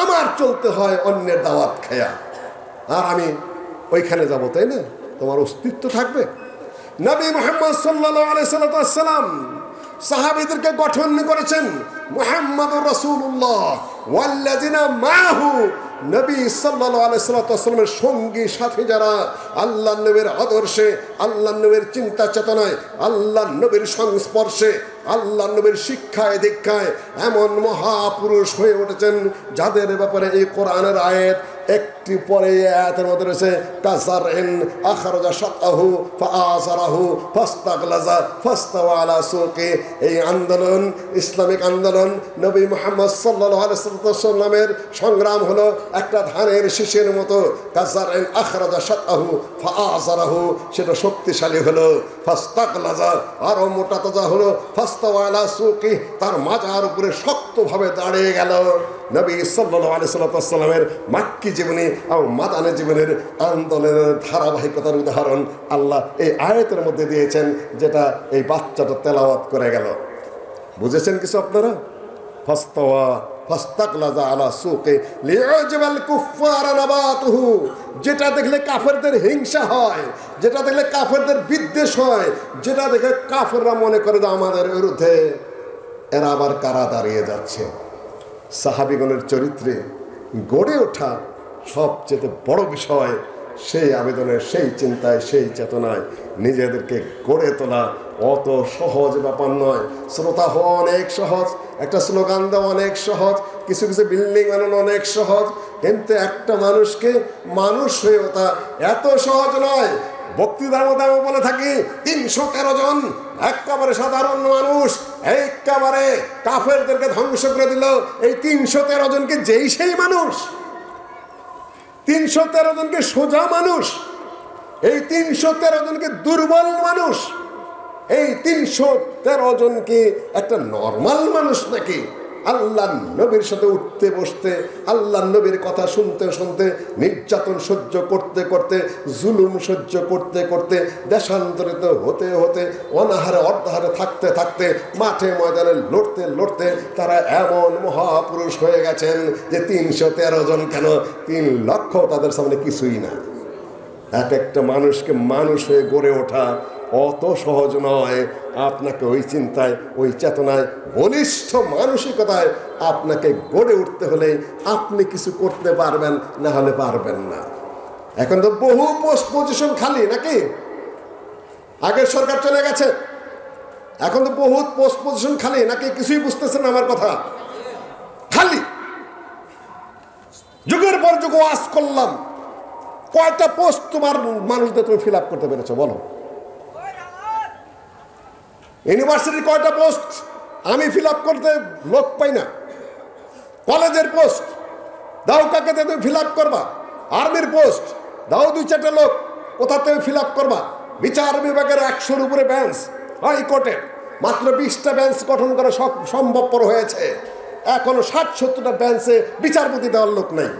আমার চলতে হয় অন্যের দাওয়াত খায়া, আর আমি ওইখানে যাব, তাই না? তোমার অস্তিত্ব থাকবে। নবী মুহাম্মদ সাল্লাল্লাহু আলাইহি সাল্লাম সাহাবীদেরকে গঠন করেছেন মুহাম্মাদুর রাসূলুল্লাহ ওয়াল্লাযিনা মাহু। নবী সাল্লাল্লাহু আলাইহি সাল্লামের সঙ্গী সাথী যারা আল্লাহ নবীর আদর্শে, আল্লাহ নবীর চিন্তা চেতনায়, আল্লাহ নবীর সংস্পর্শে, আল্লাহ নবীর শিক্ষায় দীক্ষায় এমন মহাপুরুষ হয়ে উঠেছেন যাদের ব্যাপারে এই কোরআনের আয়াত একটি পরে আয়াতের মধ্যে রয়েছে, কাযারইন আখরাজা শাতআহু ফাআযারাহু ফাস্তাগলাযা ফাস্তাওয়া আলা সুকি। এই আন্দোলন, ইসলামিক আন্দোলন, নবী মুহাম্মদ সাল্লাল্লাহু আলাইহি সাল্লামের সংগ্রাম হলো একটা ধানের শীষের মতো। কাযারইন আখরাজা শাতআহু ফাআযারাহু, সেটা শক্তিশালী হলো। ফাস্তাগলাযা, আরো মোটা তাজা হলো। ফাস্তাওয়া আলা সুকি, তার মাজার উপরে শক্তভাবে দাঁড়িয়ে গেল। নবী সাল্লাল্লাহু আলাইহি সাল্লামের মাক্কি জীবনী ও মাদানী জীবনের আন্দোলনের ধারাবাহিকতার উদাহরণ আল্লাহ এই আয়াতের মধ্যে দিয়েছেন, যেটা এই বাচ্চাটা তেলাওয়াত করে গেল। বুঝেছেন কিছু আপনারা? ফাস্তাওয়া ফাস্তাগলাযা আলা সুকি লিউজিবাল কুফফারা নাবাতুহু, যেটা দেখলে কাফেরদের হিংসা হয়, যেটা দেখলে কাফেরদের বিদ্বেষ হয়, যেটা দেখে কাফেররা মনে করে যে আমাদের বিরুদ্ধে এরা আবার কারা দাঁড়িয়ে যাচ্ছে। সাহাবীগণের চরিত্রে গড়ে ওঠা সবচেয়ে বড় বিষয়, সেই আবেদনের, সেই চিন্তায়, সেই চেতনায় নিজেদেরকে গড়ে তোলা অত সহজ ব্যাপার নয়। শ্রোতা হওয়া অনেক সহজ, একটা স্লোগান দেওয়া অনেক সহজ, কিছু কিছু বিল্ডিং বানানো অনেক সহজ, কিন্তু একটা মানুষকে মানুষ হয়ে ওঠা এত সহজ নয়। বক্তৃতার মধ্যে আমি বলে থাকি ৩১৩ জন একেবারে সাধারণ মানুষ একেবারে কাফেরদেরকে ধ্বংস করে দিল। এই ৩১৩ জনকে যেই সেই মানুষ, ৩১৩ জনকে সোজা মানুষ, এই ৩১৩ জনকে দুর্বল মানুষ, এই ৩১৩ জনকে একটা নর্মাল মানুষ নাকি? আল্লাহ নবীর সাথে উঠতে বসতে, আল্লাহ নবীর কথা শুনতে শুনতে, নির্যাতন সহ্য করতে করতে, জুলুম সহ্য করতে করতে, দেশান্তরিত হতে হতে, অনাহারে অর্ধাহারে থাকতে থাকতে, মাঠে ময়দানে লড়তে লড়তে তারা এমন মহাপুরুষ হয়ে গেছেন যে 313 জন কেন 3 লক্ষ তাদের সামনে কিছুই না। এক একটা মানুষকে মানুষ হয়ে গড়ে ওঠা অত সহজ নয়। আপনাকে ওই চিন্তায়, ওই চেতনায়, বলিষ্ঠ মানসিকতায় আপনাকে গড়ে উঠতে হলে আপনি কিছু করতে পারবেন, না হলে পারবেন না। এখন তো বহু পোস্ট পজিশন খালি নাকি? আগের সরকার চলে গেছে, এখন তো বহুত পোস্ট পজিশন খালি নাকি? কিছুই বুঝতেছেন আমার কথা? খালি। যুগের পর যুগ ওয়াজ করলাম, কয়টা পোস্ট তোমার মানুষদের তুমি ফিল আপ করতে পেরেছো বলো? ইউনিভার্সিটির কয়টা পোস্ট আমি ফিল আপ করতে লোক পাই না। কলেজের পোস্ট দাও, কাকে তুমি ফিল আপ করবা? আর্মির পোস্ট দাও 2-4টা লোক, কোথা থেকে ফিল আপ করবা? বিচার বিভাগের 100-র উপরে বেঞ্চ, হাইকোর্টে মাত্র 20টা বেঞ্চ গঠন করা সম্ভবপর হয়েছে। এখনো 60-70টা বেঞ্চে বিচারপতি দেওয়ার লোক নাই।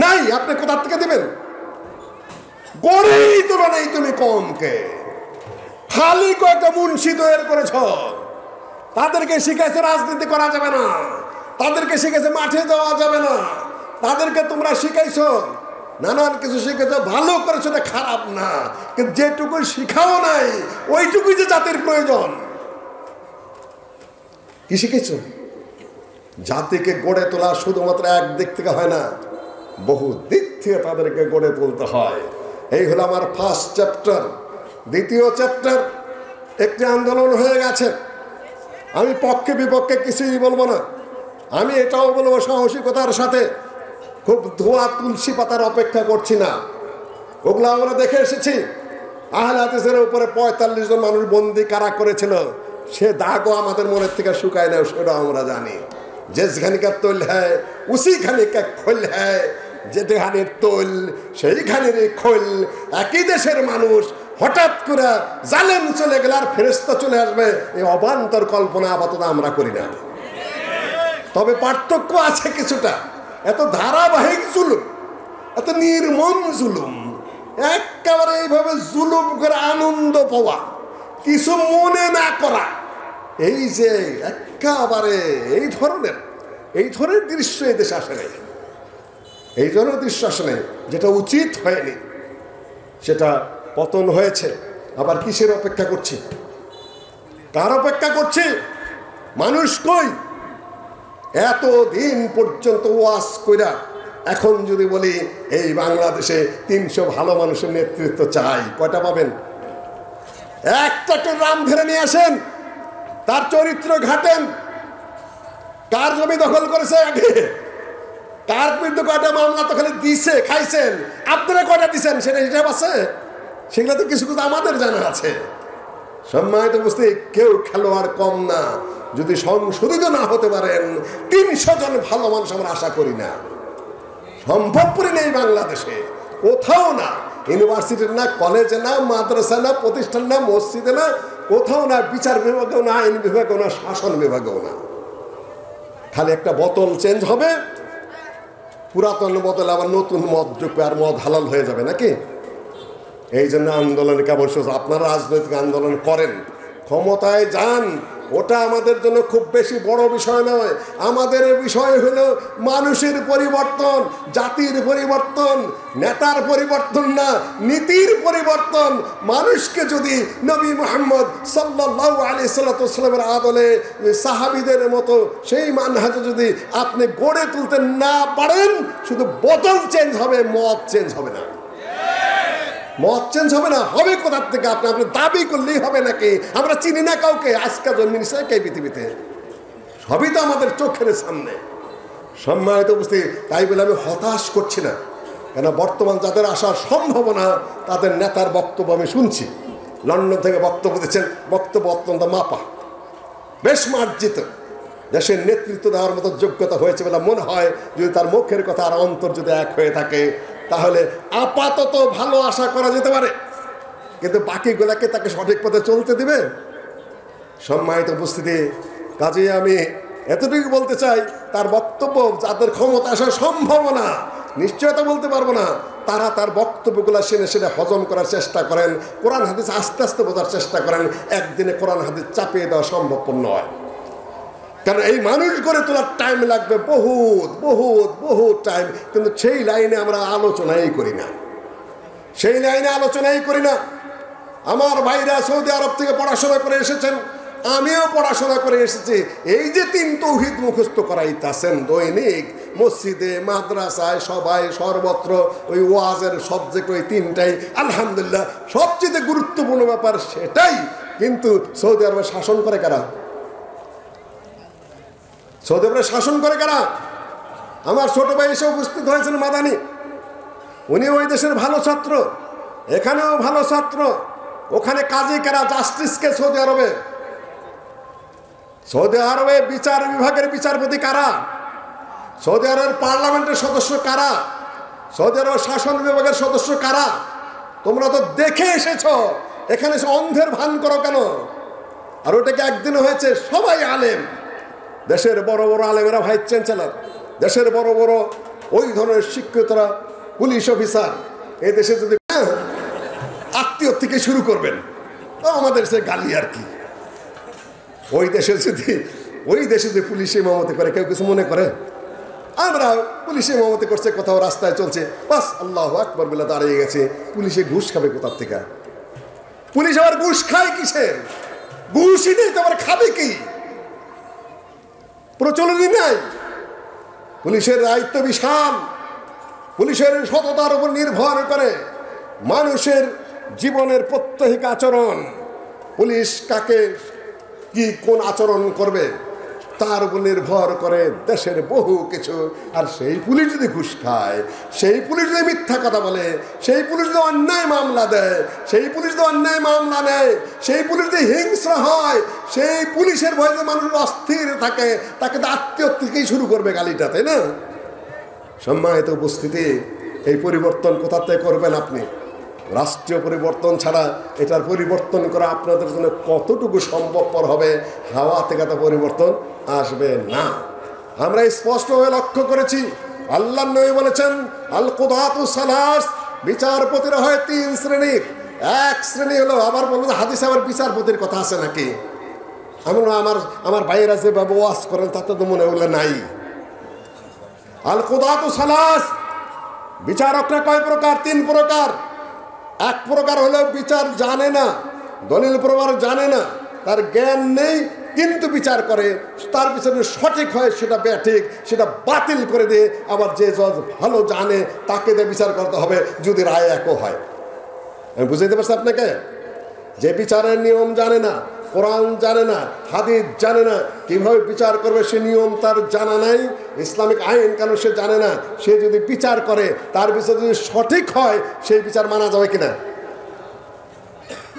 নাই, আপনি কোথা থেকে দিবেন? গড়েই তোলা নেই তুমি কমকে। খালি কয়েকটা মুন্সি তৈরি করেছ, তাদেরকে শিখেছে রাজনীতি করা যাবে না, তাদেরকে শিখেছে মাঠে যাওয়া যাবে না, তাদেরকে তোমরা শিখাইছ নানান কিছু শিখেছ, ভালো করেছো, না খারাপ না, কিন্তু যেটুকু শিখাও নাই ওইটুকুই যে জাতির প্রয়োজন। কি শিখেছ? জাতিকে গড়ে তোলা শুধুমাত্র এক দিক থেকে হয় না, বহু দিক থেকে তাদেরকে গড়ে তুলতে হয়। এই হলো আমার ফার্স্ট চ্যাপ্টার। দ্বিতীয় চ্যাপ্টার, একটি আন্দোলন হয়ে গেছে। আমি পক্ষে বিপক্ষে কিছুই বলবো না, আমি এটাও বলবো সাহসিকতার সাথে, খুব ধোয়া তুলসী পাতার অপেক্ষা করছি না। ওগুলো আমরা দেখে এসেছি। আহলে হাদিসের উপরে 45 জন মানুষ বন্দি কারা করেছিল, সে দাগও আমাদের মনের থেকে শুকায় না, সেটা আমরা জানি। যেখানে কা তৈল হ্যায় উসিখানে কা খোল হ্যায়, যেখানের তোল সেইখানের খোল। একই দেশের মানুষ, হঠাৎ করে জালেম চলে গেলে আর ফেরেশতা চলে আসবে, এই অবান্তর কল্পনা আপাতত আমরা করি না। তবে পার্থক্য আছে কিছুটা। এত ধারাবাহিক জুলুম, এত নির্মম জুলুম, একেবারে এইভাবে জুলুম করে আনন্দ পাওয়া, কিছু মনে না করা, এই যে একেবারে এই ধরনের দৃশ্য এই দেশে আসে নাই। এই ধরনের দৃশ্য আসে নাই, যেটা উচিত হয়নি সেটা পতন হয়েছে। আবার কিসের অপেক্ষা করছি? কার অপেক্ষা করছি? মানুষ কই? এতদিন পর্যন্ত ওয়াজ কইরা এখন যদি বলি এই বাংলাদেশে 300 ভালো মানুষের নেতৃত্ব চাই, কয়টা পাবেন? একটা নাম ধরে নিয়ে আসেন, তার চরিত্র ঘাটেন, কার জমি দখল করেছে আগে, কার বিরুদ্ধে কয়টা মামলা তো খালি দিছে, খাইছেন, আপনারা কয়টা দিচ্ছেন সেটা হিসাব আছে। সেগুলো তো কিছু কিছু আমাদের জানা আছে। সম্মানিত বুঝতে কেউ খেলোয়াড় কম না। যদি সংশোধিত না হতে পারেন 300 জন ভালো মানুষ আমরা আশা করি না, সম্ভবপরই নেই বাংলাদেশে কোথাও না। ইউনিভার্সিটির না, কলেজে না, মাদ্রাসা না, প্রতিষ্ঠান না, মসজিদে না, কোথাও না, বিচার বিভাগেও না, আইন বিভাগেও না, শাসন বিভাগেও না। খালি একটা বোতল চেঞ্জ হবে, পুরাতন বোতলে আবার নতুন মদ ঢুকবে, আর মদ হালাল হয়ে যাবে নাকি? এই জন্য আন্দোলনে কেবল আপনারা রাজনৈতিক আন্দোলন করেন, ক্ষমতায় যান, ওটা আমাদের জন্য খুব বেশি বড় বিষয় নয়। আমাদের বিষয় হলো মানুষের পরিবর্তন, জাতির পরিবর্তন, নেতার পরিবর্তন না, নীতির পরিবর্তন। মানুষকে যদি নবী মুহাম্মদ সাল্লাল্লাহু আলাইহি সাল্লামের আদলে সাহাবীদের মতো সেই মানহাজে যদি আপনি গড়ে তুলতে না পারেন, শুধু বোতল চেঞ্জ হবে, মদ চেঞ্জ হবে না। মত চেঞ্জ হবে না, হবে কোথার থেকে? আপনি দাবি করলেই হবে নাকি? আমরা চিনি না কাউকে, আজকে জন্মিয়েছে কে পৃথিবীতে? সবই তো আমাদের চোখের সামনে। সম্মানিত উপস্থিতি, তাই বলে আমি হতাশ করছি না, কেন বর্তমান যাদের আসার সম্ভাবনা তাদের নেতার বক্তব্য আমি শুনছি। লন্ডন থেকে বক্তব্য দিচ্ছেন, বক্তব্য অত্যন্ত মাপা, বেশ মার্জিত, দেশের নেতৃত্ব দেওয়ার মতো যোগ্যতা হয়েছে বলে মনে হয়। যদি তার মুখের কথা আর অন্তর যদি এক হয়ে থাকে, তাহলে আপাতত ভালো আশা করা যেতে পারে। কিন্তু বাকিগুলাকে তাকে সঠিক পথে চলতে দিবে? সম্মানিত উপস্থিতি, কাজেই আমি এতটুকু বলতে চাই, তার বক্তব্য যাদের ক্ষমতা আসার সম্ভাবনা, নিশ্চয়তা বলতে পারবো না, তারা তার বক্তব্যগুলো সেটা হজম করার চেষ্টা করেন, কোরআন হাদিস আস্তে আস্তে বোঝার চেষ্টা করেন। একদিনে কোরআন হাদিস চাপিয়ে দেওয়া সম্ভবপর নয়, কারণ এই মানুষ গড়ে তোলার টাইম লাগবে, বহুত বহুত বহুত টাইম। কিন্তু সেই লাইনে আমরা আলোচনাই করি না, সেই লাইনে আলোচনাই করি না। আমার ভাইরা সৌদি আরব থেকে পড়াশোনা করে এসেছেন, আমিও পড়াশোনা করে এসেছি। এই যে 3 তৌহিদ মুখস্থ করাইতেছেন দৈনিক মসজিদে, মাদ্রাসায়, সবাই সর্বত্র, ওই ওয়াজের সাবজেক্ট ওই 3টাই। আলহামদুলিল্লাহ, সবচেয়ে গুরুত্বপূর্ণ ব্যাপার সেটাই। কিন্তু সৌদি আরবে শাসন করে কারা? সৌদি আরবে শাসন করে কারা? আমার ছোট ভাই এসে উপস্থিত হয়েছেন মাদানি, উনি ওই দেশের ভালো ছাত্র, এখানেও ভালো ছাত্র। ওখানে কাজী কারা? জাস্টিসকে সৌদি আরবে, সৌদি আরবে বিচার বিভাগের বিচারপতি কারা? সৌদি আরবের পার্লামেন্টের সদস্য কারা? সৌদি আরবের শাসন বিভাগের সদস্য কারা? তোমরা তো দেখে এসেছো, এখানে অন্ধের ভান করো কেন? আর ওটাকে একদিনে হয়েছে সবাই আলেম, দেশের বড় বড় আলেমেরা ভাইস চ্যান্সেলর, দেশের বড় বড় ওই ধরনের শিক্ষিতরা, পুলিশ অফিসার। এই দেশে যদি আত্মীয় থেকে শুরু করবেন, তো আমাদের সে গালি আর কি। ওই দেশে যদি পুলিশ ইমামতি করে, কেউ কিছু মনে করে? আমরা পুলিশ ইমামতি করছে, কোথাও রাস্তায় চলছে, বাস আল্লাহু আকবার বলে দাঁড়িয়ে গেছে। পুলিশে ঘুষ খাবে কোথার থেকে? পুলিশ আবার ঘুষ খায় কিসের? ঘুষই নেই তো আবার খাবে কি? প্রচলনই নাই। পুলিশের দায়িত্ব বিশাল, পুলিশের সততার উপর নির্ভর করে মানুষের জীবনের প্রত্যহিক আচরণ। পুলিশ কাকে কি কোন আচরণ করবে তার উপর নির্ভর করে দেশের বহু কিছু। আর সেই পুলিশ যদি ঘুষ খায়, সেই পুলিশ যদি মিথ্যা কথা বলে, সেই পুলিশ যদি অন্যায় মামলা দেয়, সেই পুলিশ যদি অন্যায় মামলা নেয়, সেই পুলিশ যদি হিংস্র হয়, সেই পুলিশের ভয়ে মানুষ অস্থির থাকে, তাকে তো আত্মীয় থেকেই শুরু করবে গালিটা, তাই না? সম্মানিত উপস্থিতি, এই পরিবর্তন কোথা থেকে করবেন আপনি? রাষ্ট্রীয় পরিবর্তন ছাড়া এটার পরিবর্তন করা আপনাদের জন্য কতটুকু সম্ভবপর হবে? হাওয়া থেকে তো পরিবর্তন আসবে না। আমরা স্পষ্টভাবে লক্ষ্য করেছি, আল্লাহর নবী বলেছেন, আল কুদাতু সালাস, বিচারপতিরা হয় 3 শ্রেণীর। এক শ্রেণী হলো, আবার বলবো হাদিসে আবার বিচারপতির কথা আছে নাকি? আমার ভাইয়েরা যেভাবে ওয়াজ করেন তাতে তো মনে হলে নাই। আল কুদাতু সালাস, বিচারকরা কয় প্রকার? 3 প্রকার। এক প্রকার হলো বিচার জানে না, দলিল প্রমাণ জানে না, তার জ্ঞান নেই, কিন্তু বিচার করে, তার পিছনে সঠিক হয় সেটা ব্যাঠিক, সেটা বাতিল করে দিয়ে আবার যে জজ ভালো জানে তাকে দিয়ে বিচার করতে হবে, যদি রায় একও হয়। আমি বুঝাইতে পারছি আপনাকে? যে বিচারের নিয়ম জানে না, কোরআন জানে না, হাদিস জানে না, কিভাবে বিচার করবে সে নিয়ম তার জানা নাই, ইসলামিক আইন কানুন সে জানে না, সে যদি বিচার করে তার বিচার যদি সঠিক হয় সেই বিচার মানা যাবে কিনা?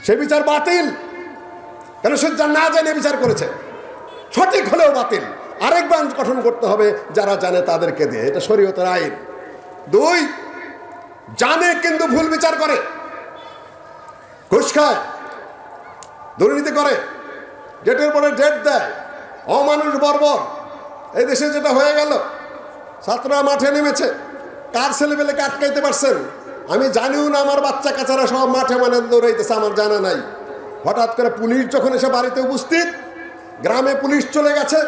সে বিচার বাতিল, কেন সে না জানে বিচার করেছে, সঠিক হলেও বাতিল। আরেকবার গঠন করতে হবে যারা জানে তাদেরকে দিয়ে, এটা শরীয়তের আইন। 2, জানে কিন্তু ভুল বিচার করে, ঘুষ খায়, দুর্নীতি করে, ডেটের পরে ডেট দেয়, অমানুষ বর্বর। এই দেশে যেটা হয়ে গেল, ছাত্ররা মাঠে নেমেছে, কার ছেলেবেলেকে আটকাইতে পারছেন? আমি জানিও না, আমার বাচ্চা কাচারা সব মাঠে মানে দৌড়াইতেছে, আমার জানা নাই। হঠাৎ করে পুলিশ যখন এসে বাড়িতে উপস্থিত, গ্রামে পুলিশ চলে গেছে,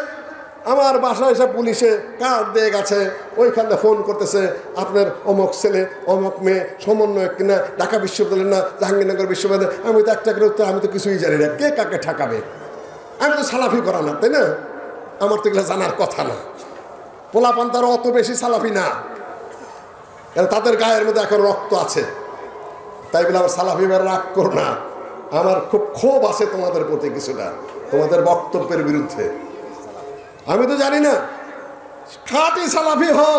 আমার বাসায় এসে পুলিশে কার্ড দিয়ে গেছে, ওইখানে ফোন করতেছে, আপনার অমুক ছেলে অমুক মেয়ে সমন্বয়ক কিনা, ঢাকা বিশ্ববিদ্যালয় না জাহাঙ্গীরনগর বিশ্ববিদ্যালয়। আমি তো একটা করে উত্তর, আমি তো কিছুই জানি না, কে কাকে ঠকাবে? আমি তো সালাফি করা না, তাই না? আমার তো এগুলো জানার কথা না। পোলাপান তারা অত বেশি সালাফি না, তাদের গায়ের মধ্যে এখন রক্ত আছে, তাই বলে আমার সালাফি রাগ করো না। আমার খুব ক্ষোভ আছে তোমাদের প্রতি, কিছুটা তোমাদের বক্তব্যের বিরুদ্ধে। আমি তো জানি না, খাঁটি সালাফি হও।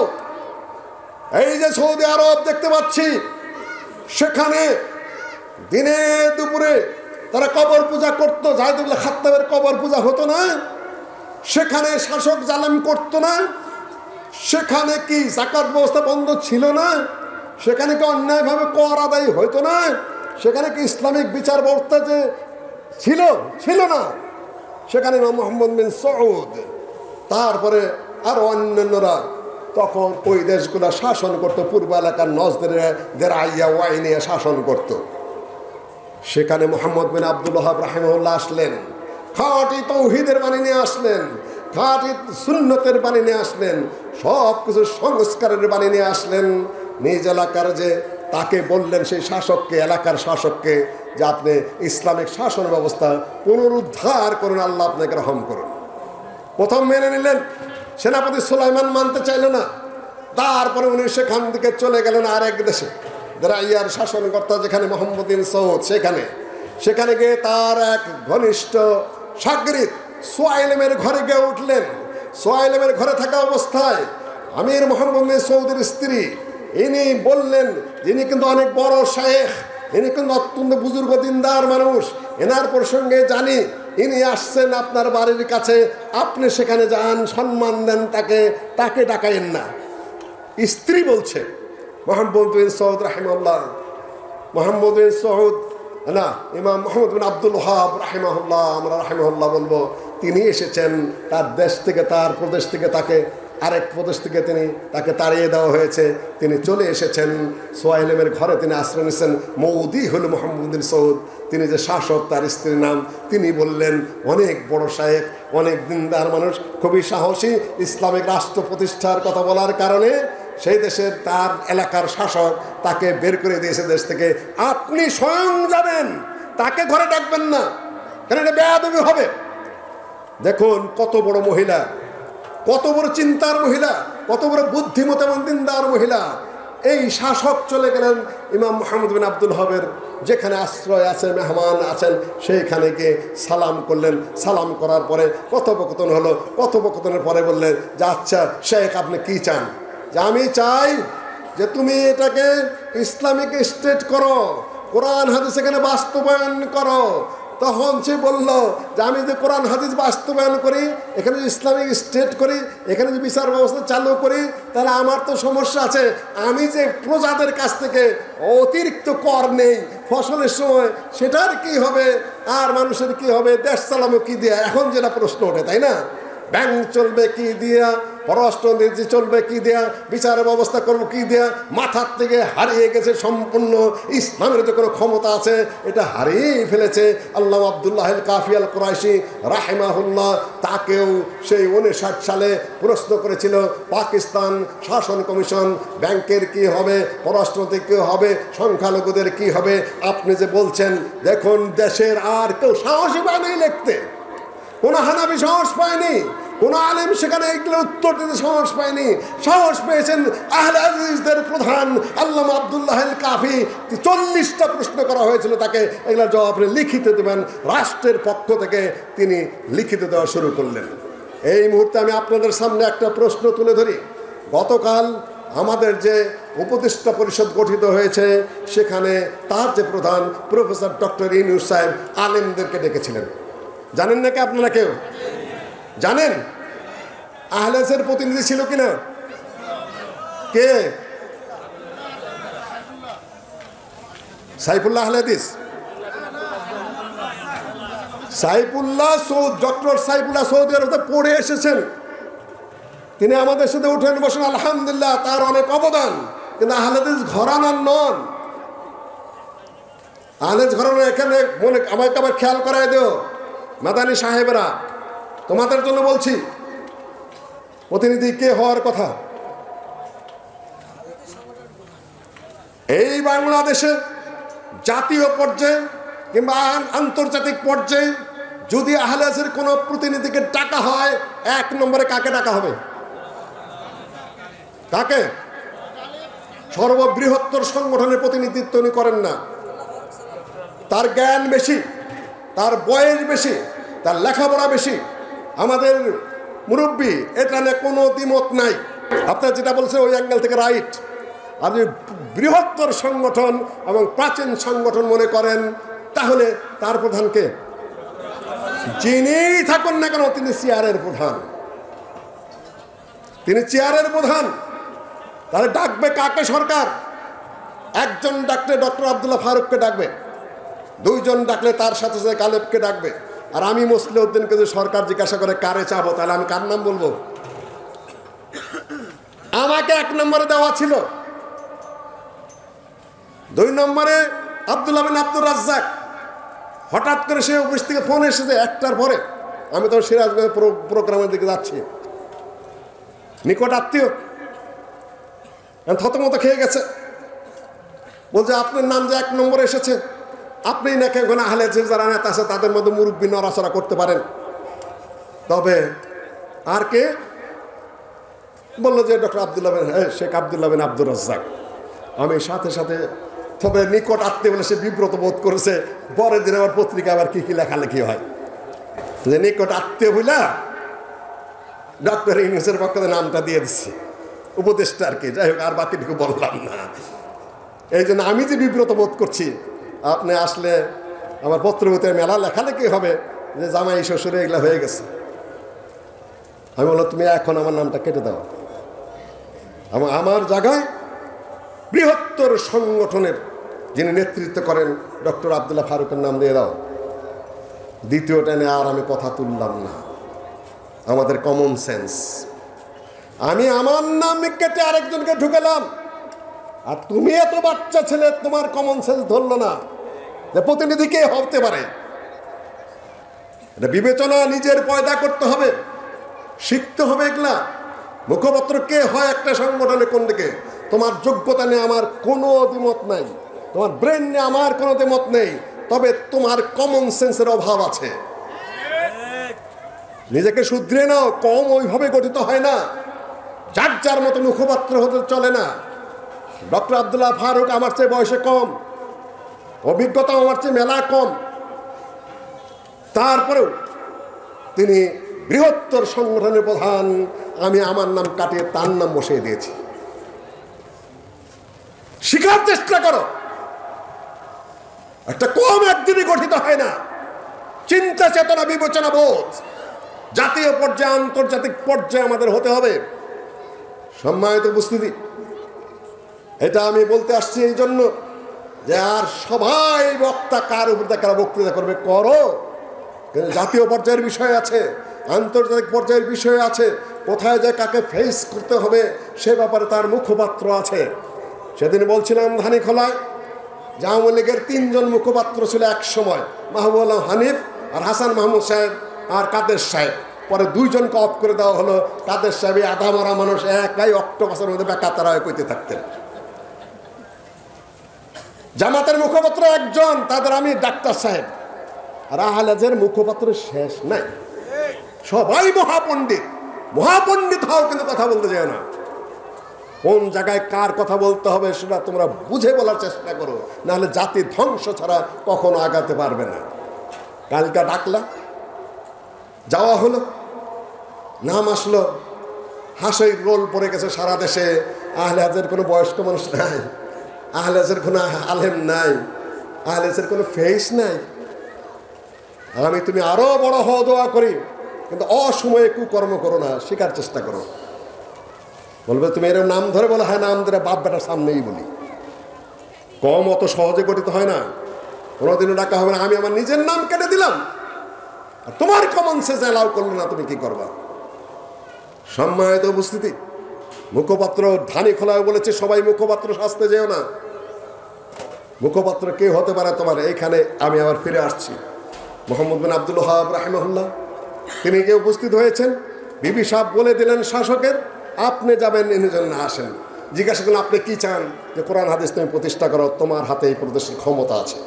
এই যে সৌদি আরব দেখতে পাচ্ছি, সেখানে দিনে দুপুরে তারা কবর পূজা করতো, জাহিদুল্লাহ খাত্তাবের কবর পূজা হতো না, সেখানে শাসক জালেম করতো না, সেখানে কি যাকাত ব্যবস্থা বন্ধ ছিল না, সেখানে কি অন্যায়ভাবে কর আদায় হইতো না, সেখানে কি ইসলামিক বিচার ব্যবস্থা যে ছিল না। সেখানে ইমাম মুহাম্মদ বিন সৌদ, তারপরে আরো অন্যান্যরা তখন ওই দেশগুলো শাসন করত। পূর্ব এলাকার নজদের আইয়া ওয়াইনিয়া শাসন করত। সেখানে মুহাম্মদ বিন আব্দুল ওয়াহাব রাহিমাহুল্লাহ আসলেন, খাঁটি তাওহীদের বাণী নিয়ে আসলেন, খাঁটি সুন্নতের বাণী নিয়ে আসলেন, সব কিছু সংস্কারের বাণী নিয়ে আসলেন। নিজ এলাকার যে তাকে বললেন সেই শাসককে, এলাকার শাসককে, যে আপনি ইসলামিক শাসন ব্যবস্থা পুনরুদ্ধার করুন, আল্লাহ আপনাকে রহম করুন। প্রথম মেনে নিলেন, সেনাপতি সুলাইমান মানতে চাইল না। তারপরে উনি সেখান থেকে চলে গেলেন আরেক দেশে, রাইয়ার শাসনকর্তা যেখানে মুহাম্মদ বিন সৌদ, সেখানে গিয়ে তার এক ঘনিষ্ঠ শাগরিদ সুয়াইলেমের ঘরে গিয়ে উঠলেন। সুয়াইলেমের ঘরে থাকা অবস্থায় আমির মুহাম্মদ বিন সৌদের স্ত্রী ইনি বললেন, ইনি কিন্তু অনেক বড় শায়েখ, ইনি কিন্তু অত্যন্ত বুজুর্গ দিনদার মানুষ, এনার প্রসঙ্গে জানি, ইনি আসছেন আপনার বাড়ির কাছে, আপনি সেখানে যান, সম্মান দেন তাকে ডাকাইন না। স্ত্রী বলছে, মুহাম্মদ বিন সৌদ রাহিমাহুল্লাহ, মুহাম্মদ বিন সৌদ না, ইমাম মুহাম্মদ বিন আব্দুল ওয়াহাব রাহিমাহুল্লাহ, আমরা রাহিমাহুল্লাহ বলবো, তিনি এসেছেন তার দেশ থেকে, তার প্রদেশ থেকে, আরেক প্রদেশ থেকে তাকে তাড়িয়ে দেওয়া হয়েছে, তিনি চলে এসেছেন সুয়াইলেমের ঘরে, তিনি আশ্রয় নিয়েছেন। মৌদি হল মুহাম্মদ বিন সৌদ, তিনি যে শাসক, তার স্ত্রীর নাম। তিনি বললেন, অনেক বড় শায়েখ, অনেক দিনদার মানুষ, খুবই সাহসী, ইসলামিক রাষ্ট্র প্রতিষ্ঠার কথা বলার কারণে সেই দেশের তার এলাকার শাসক তাকে বের করে দিয়েছে দেশ থেকে। আপনি স্বয়ং যাবেন, তাকে ঘরে ডাকবেন না, কেন এটা বেয়াদবি হবে। দেখুন কত বড় মহিলা, কত বড় চিন্তার মহিলা, কত বড় বুদ্ধিমতী এবং দিনদার মহিলা। এই শাসক চলে গেলেন ইমাম মুহাম্মদ বিন আব্দুল ওয়াহাবের যেখানে আশ্রয় আছে, মেহমান আছেন, সেইখানে গিয়ে সালাম করলেন। সালাম করার পরে কথোপকথন হলো। কথোপকথনের পরে বললেন যে, আচ্ছা শেখ, আপনি কি চান? যে আমি চাই যে তুমি এটাকে ইসলামিক স্টেট করো, কোরআন হাদিস এখানে বাস্তবায়ন করো। তখন সে বলল যে আমি যে কোরআন হাদিস বাস্তবায়ন করি, এখানে যে ইসলামিক স্টেট করি, এখানে যে বিচার ব্যবস্থা চালু করি, তাহলে আমার তো সমস্যা আছে। আমি যে প্রজাদের কাছ থেকে অতিরিক্ত কর নেই ফসলের সময়, সেটার কি হবে? আর মানুষের কি হবে? দেশ চালাবো কি দিয়া? এখন যেটা প্রশ্ন ওঠে, তাই না? ব্যাংক চলবে কি দিয়া, পররাষ্ট্রনীতি চলবে কি দিয়া, বিচার ব্যবস্থা করবো কি দিয়া? মাথার থেকে হারিয়ে গেছে সম্পূর্ণ। ইসলামের যে কোনো ক্ষমতা আছে এটা হারিয়ে ফেলেছে। আল্লামা আব্দুল্লাহ আল কাফি আল কুরাইশি রাহিমাহুল্লাহ, তাকেও সেই 59 সালে প্রশ্ন করেছিল পাকিস্তান শাসন কমিশন, ব্যাংকের কি হবে, পররাষ্ট্রনীতি কি হবে, সংখ্যালঘুদের কি হবে? আপনি যে বলছেন, দেখুন দেশের আর কেউ সাহসী পায়নি লিখতে, কোনো হানাফি সাহস পায়নি, কোনো আলেম সেখানে এগুলো উত্তর দিতে সাহস পায়নি। সাহস পেয়েছেন আহলে হাদিসদের প্রধান আল্লামা আব্দুল্লাহ আল কাফি। 40টা প্রশ্ন করা হয়েছিল তাকে, এগুলোর জবাব লিখিত দেবেন। রাষ্ট্রের পক্ষ থেকে তিনি লিখিত দেওয়া শুরু করলেন। এই মুহূর্তে আমি আপনাদের সামনে একটা প্রশ্ন তুলে ধরি। গতকাল আমাদের যে উপদেষ্টা পরিষদ গঠিত হয়েছে, সেখানে তার যে প্রধান প্রফেসর ডক্টর ইউনূস সাহেব আলেমদেরকে ডেকেছিলেন। জানেন নাকি আপনারা? কেউ জানেন আহলে হাদিসের প্রতিনিধি ছিল কিনা? কে? সাইফুল্লাহ আহলে হাদিস, সাইফুল্লাহ সৌদ, ডক্টর সাইফুল্লাহ সৌদি আরবে পড়ে এসেছেন। তিনি আমাদের সাথে উঠেন বসেন, আলহামদুলিল্লাহ, তার অনেক অবদান। কিন্তু আহলে হাদিস ঘরানার নন। আহলে হাদিস ঘরানা এখানে আমাকে আবার খেয়াল করাই দিও মাদানী সাহেবেরা, তোমাদের জন্য বলছি, প্রতিনিধি কে হওয়ার কথা? এই বাংলাদেশে জাতীয় পর্যায়ে কিংবা আন্তর্জাতিক পর্যায়ে যদি আহলে হাদিসের কোনো প্রতিনিধিকে ডাকা হয়, 1 নম্বরে কাকে ডাকা হবে? কাকে? সর্ববৃহত্তর সংগঠনের প্রতিনিধিত্ব উনি করেন না। তার জ্ঞান বেশি, তার বয়স বেশি, তার লেখাপড়া বেশি। আমাদের মুরব্বী, এটা নিয়ে কোনো দ্বিমত নাই। আপনারা যেটা বলছেন ওই অ্যাঙ্গেল থেকে রাইট। আপনি বৃহত্তর সংগঠন এবং প্রাচীন সংগঠন মনে করেন, তাহলে তার প্রধানকে, যিনি থাকুন না কেন, তিনি চেয়ারের প্রধান। তিনি চেয়ারের প্রধান। তাহলে ডাকবে কাকে সরকার? একজন ডাকলে ডক্টর আব্দুল্লাহ ফারুককে ডাকবে, 2 জন ডাকলে তার সাথে সাথে গালেবকে ডাকবে, আর আমি মসলিউদ্দিনকে যদি সরকার জিজ্ঞাসা করে কারে চাবো, তাহলে আমি কার নাম বলবো? আমাকে 1 নম্বরে দেওয়া ছিল। 2 নম্বরে আব্দুল্লাহ বিন আব্দুর রাজ্জাক। হঠাৎ করে সে অফিস থেকে ফোন এসেছে 1টার পরে। আমি তো সিরাজগঞ্জ প্রোগ্রামের দিকে যাচ্ছি, নিকট আত্মীয়, থতমত খেয়ে গেছে। বলছে আপনার নাম যে 1 নম্বরে এসেছে, আপনি নাকি এখন আহলে হাদিস যারা নেতা আছে তাদের মধ্যে মুরব্বী নড়াচড়া করতে পারেন। তবে আর কে? বললো যে ডক্টর আব্দুল্লাহ বিন শেখ আব্দুল্লাহ বিন আব্দুর রাজ্জাক। আমি সাথে সাথে, তবে নিকট আত্মীয় বলে সে বিব্রত বোধ করেছে। পরের দিন আবার পত্রিকা আবার কি কি লেখালেখি হয় যে নিকট আত্মীয় বইলা ডক্টর ইউনূসের পক্ষে নামটা দিয়ে দিচ্ছে, উপদেষ্টা আর কি। যাই হোক, আর বাকিটুকু বললাম না। এই জন্য আমি যে বিব্রত বোধ করছি, আপনি আসলে আমার পত্রপত্রে মেলা লেখালেখি হবে যে জামাই শ্বশুরে এগুলা হয়ে গেছে। আমি বললাম তুমি এখন আমার নামটা কেটে দাও, আমার জায়গায় বৃহত্তর সংগঠনের যিনি নেতৃত্ব করেন ডক্টর আবদুল্লাহ ফারুকের নাম দিয়ে দাও। দ্বিতীয়টা নিয়ে আর আমি কথা তুললাম না। আমাদের কমন সেন্স। আমি আমার নাম কেটে আরেকজনকে ঢুকালাম, আর তুমি এত বাচ্চা ছেলে, তোমার কমন সেন্স ধরলো না যে প্রতিনিধি কে হতে পারে। এটা বিবেচনা নিজের পয়দা করতে হবে, শিখতে হবে। এগুলা মুখপত্র কে হয় একটা সংগঠনে কোন দিকে, তোমার যোগ্যতা নিয়ে আমার কোনো দ্বিমত নাই, তোমার ব্রেন নিয়ে আমার কোনো দ্বিমত নেই, তবে তোমার কমন সেন্সের অভাব আছে। নিজেকে শুধরে নাও। কম ওইভাবে গঠিত হয় না, যার যার মতো মুখপাত্র হতে চলে না। ডক্টর আবদুল্লাহ ফারুক আমার চেয়ে বয়সে কম, অভিজ্ঞতা আমার চেয়ে মেলা কম, তারপরেও তিনি বৃহত্তর সংগঠনের প্রধান। আমি আমার নাম কাটিয়ে তার নাম বসিয়ে দিয়েছি। শিখার চেষ্টা করো। একটা কম একদিনই গঠিত হয় না। চিন্তা চেতনা, বিবেচনা বোধ জাতীয় পর্যায়ে, আন্তর্জাতিক পর্যায়ে আমাদের হতে হবে। সম্মানিত উপস্থিতি, এটা আমি বলতে আসছি এই জন্য যে আর সবাই বক্তা কার উপর কারা বক্তৃতা করবে করো, কিন্তু জাতীয় পর্যায়ের বিষয় আছে, আন্তর্জাতিক পর্যায়ের বিষয় আছে। কোথায় যে কাকে ফেস করতে হবে সে ব্যাপারে তার মুখপাত্র আছে। সেদিন বলছিলাম ধানীখোলায় যে আওয়ামী লীগের 3 জন মুখপাত্র ছিল এক সময়, মাহবুব আলম হানিফ আর হাসান মাহমুদ সাহেব আর কাদের সাহেব। পরে 2 জনকে অফ করে দেওয়া হলো। কাদের সাহেব আধা মারা মানুষ, একাই অক্টোপাসের মধ্যে বেকাতারা হয়ে কইতে থাকতেন। জামাতের মুখপাত্র 1 জন, তাদের আমি ডাক্তার সাহেব। আর আহলে হাদিসের মুখপাত্র শেষ নাই, সবাই মহাপণ্ডিত। মহাপণ্ডিত হও, কিন্তু কথা বলতে যায় না। কোন জায়গায় কার কথা বলতে হবে সেটা তোমরা বুঝে বলার চেষ্টা করো, নাহলে জাতি ধ্বংস ছাড়া কখনো আগাতে পারবে না। কালকা ডাকলা, যাওয়া হলো, নাম আসলো, হাসির রোল পড়ে গেছে সারা দেশে। আহলে হাদিসের কোনো বয়স্ক মানুষ নাই, আহলে হাদিসের কোনো আলেম নাই, আহলে হাদিসের কোনো ফেস নাই। আমি তুমি আরো বড় হওয়া দোয়া করি, কিন্তু অসময়ে কুকর্ম করো না, শেখার চেষ্টা করো। বলবে তুমি এরকম নাম ধরে বলো, হ্যাঁ নাম ধরে বাপ বেটার সামনেই বলি। কম অত সহজে গঠিত হয় না, কোনোদিনও ডাকা হবে না। আমি আমার নিজের নাম কেটে দিলাম, আর তোমার কমন সেন্স অ্যালাউ করলো না, তুমি কি করবা? সম্মানিত উপস্থিতি, মুখপাত্র ধানীখোলায় বলেছে সবাই মুখপাত্র সাজতে যেও না। মুখপাত্র কে হতে পারে তোমার? এইখানে আমি আবার ফিরে আসছি। মোহাম্মদ বিন আব্দুল ওয়াহাব রাহিমাহুল্লাহ তিনি যে উপস্থিত হয়েছেন, বিবি সাহেব বলে দিলেন শাসকের, আপনি যাবেন, ইনি জন্য আসেন। জিজ্ঞাসা করলেন আপনি কি চান? যে কোরআন হাদিস তুমি প্রতিষ্ঠা করো, তোমার হাতে এই প্রদেশের ক্ষমতা আছে।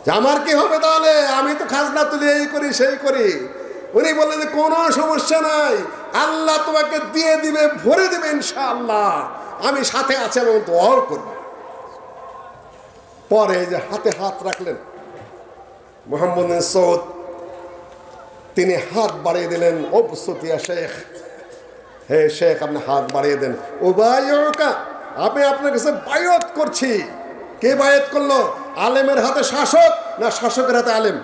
যে আমার কি হবে তাহলে? আমি তো খাজনা তুলি, এই করি সেই করি। উনি বললেন যে কোনো সমস্যা নাই, আল্লাহ তোমাকে দিয়ে দিবে, ভরে দিবে ইনশাআল্লাহ, আমি সাথে আছি এবং দোয়াও করব। পরে যে হাতে হাত রাখলেন মোহাম্মদ বিন সৌদ, তিনি হাত বাড়িয়ে দিলেন, ও সুতিয়া শেখ, হে শেখ আপনি হাত বাড়িয়ে দেন। ও বাইকা, আমি আপনার কাছে বায়াত করছি। কে বায়াত করলো? আলেমের হাতে শাসক না শাসকের হাতে আলেম?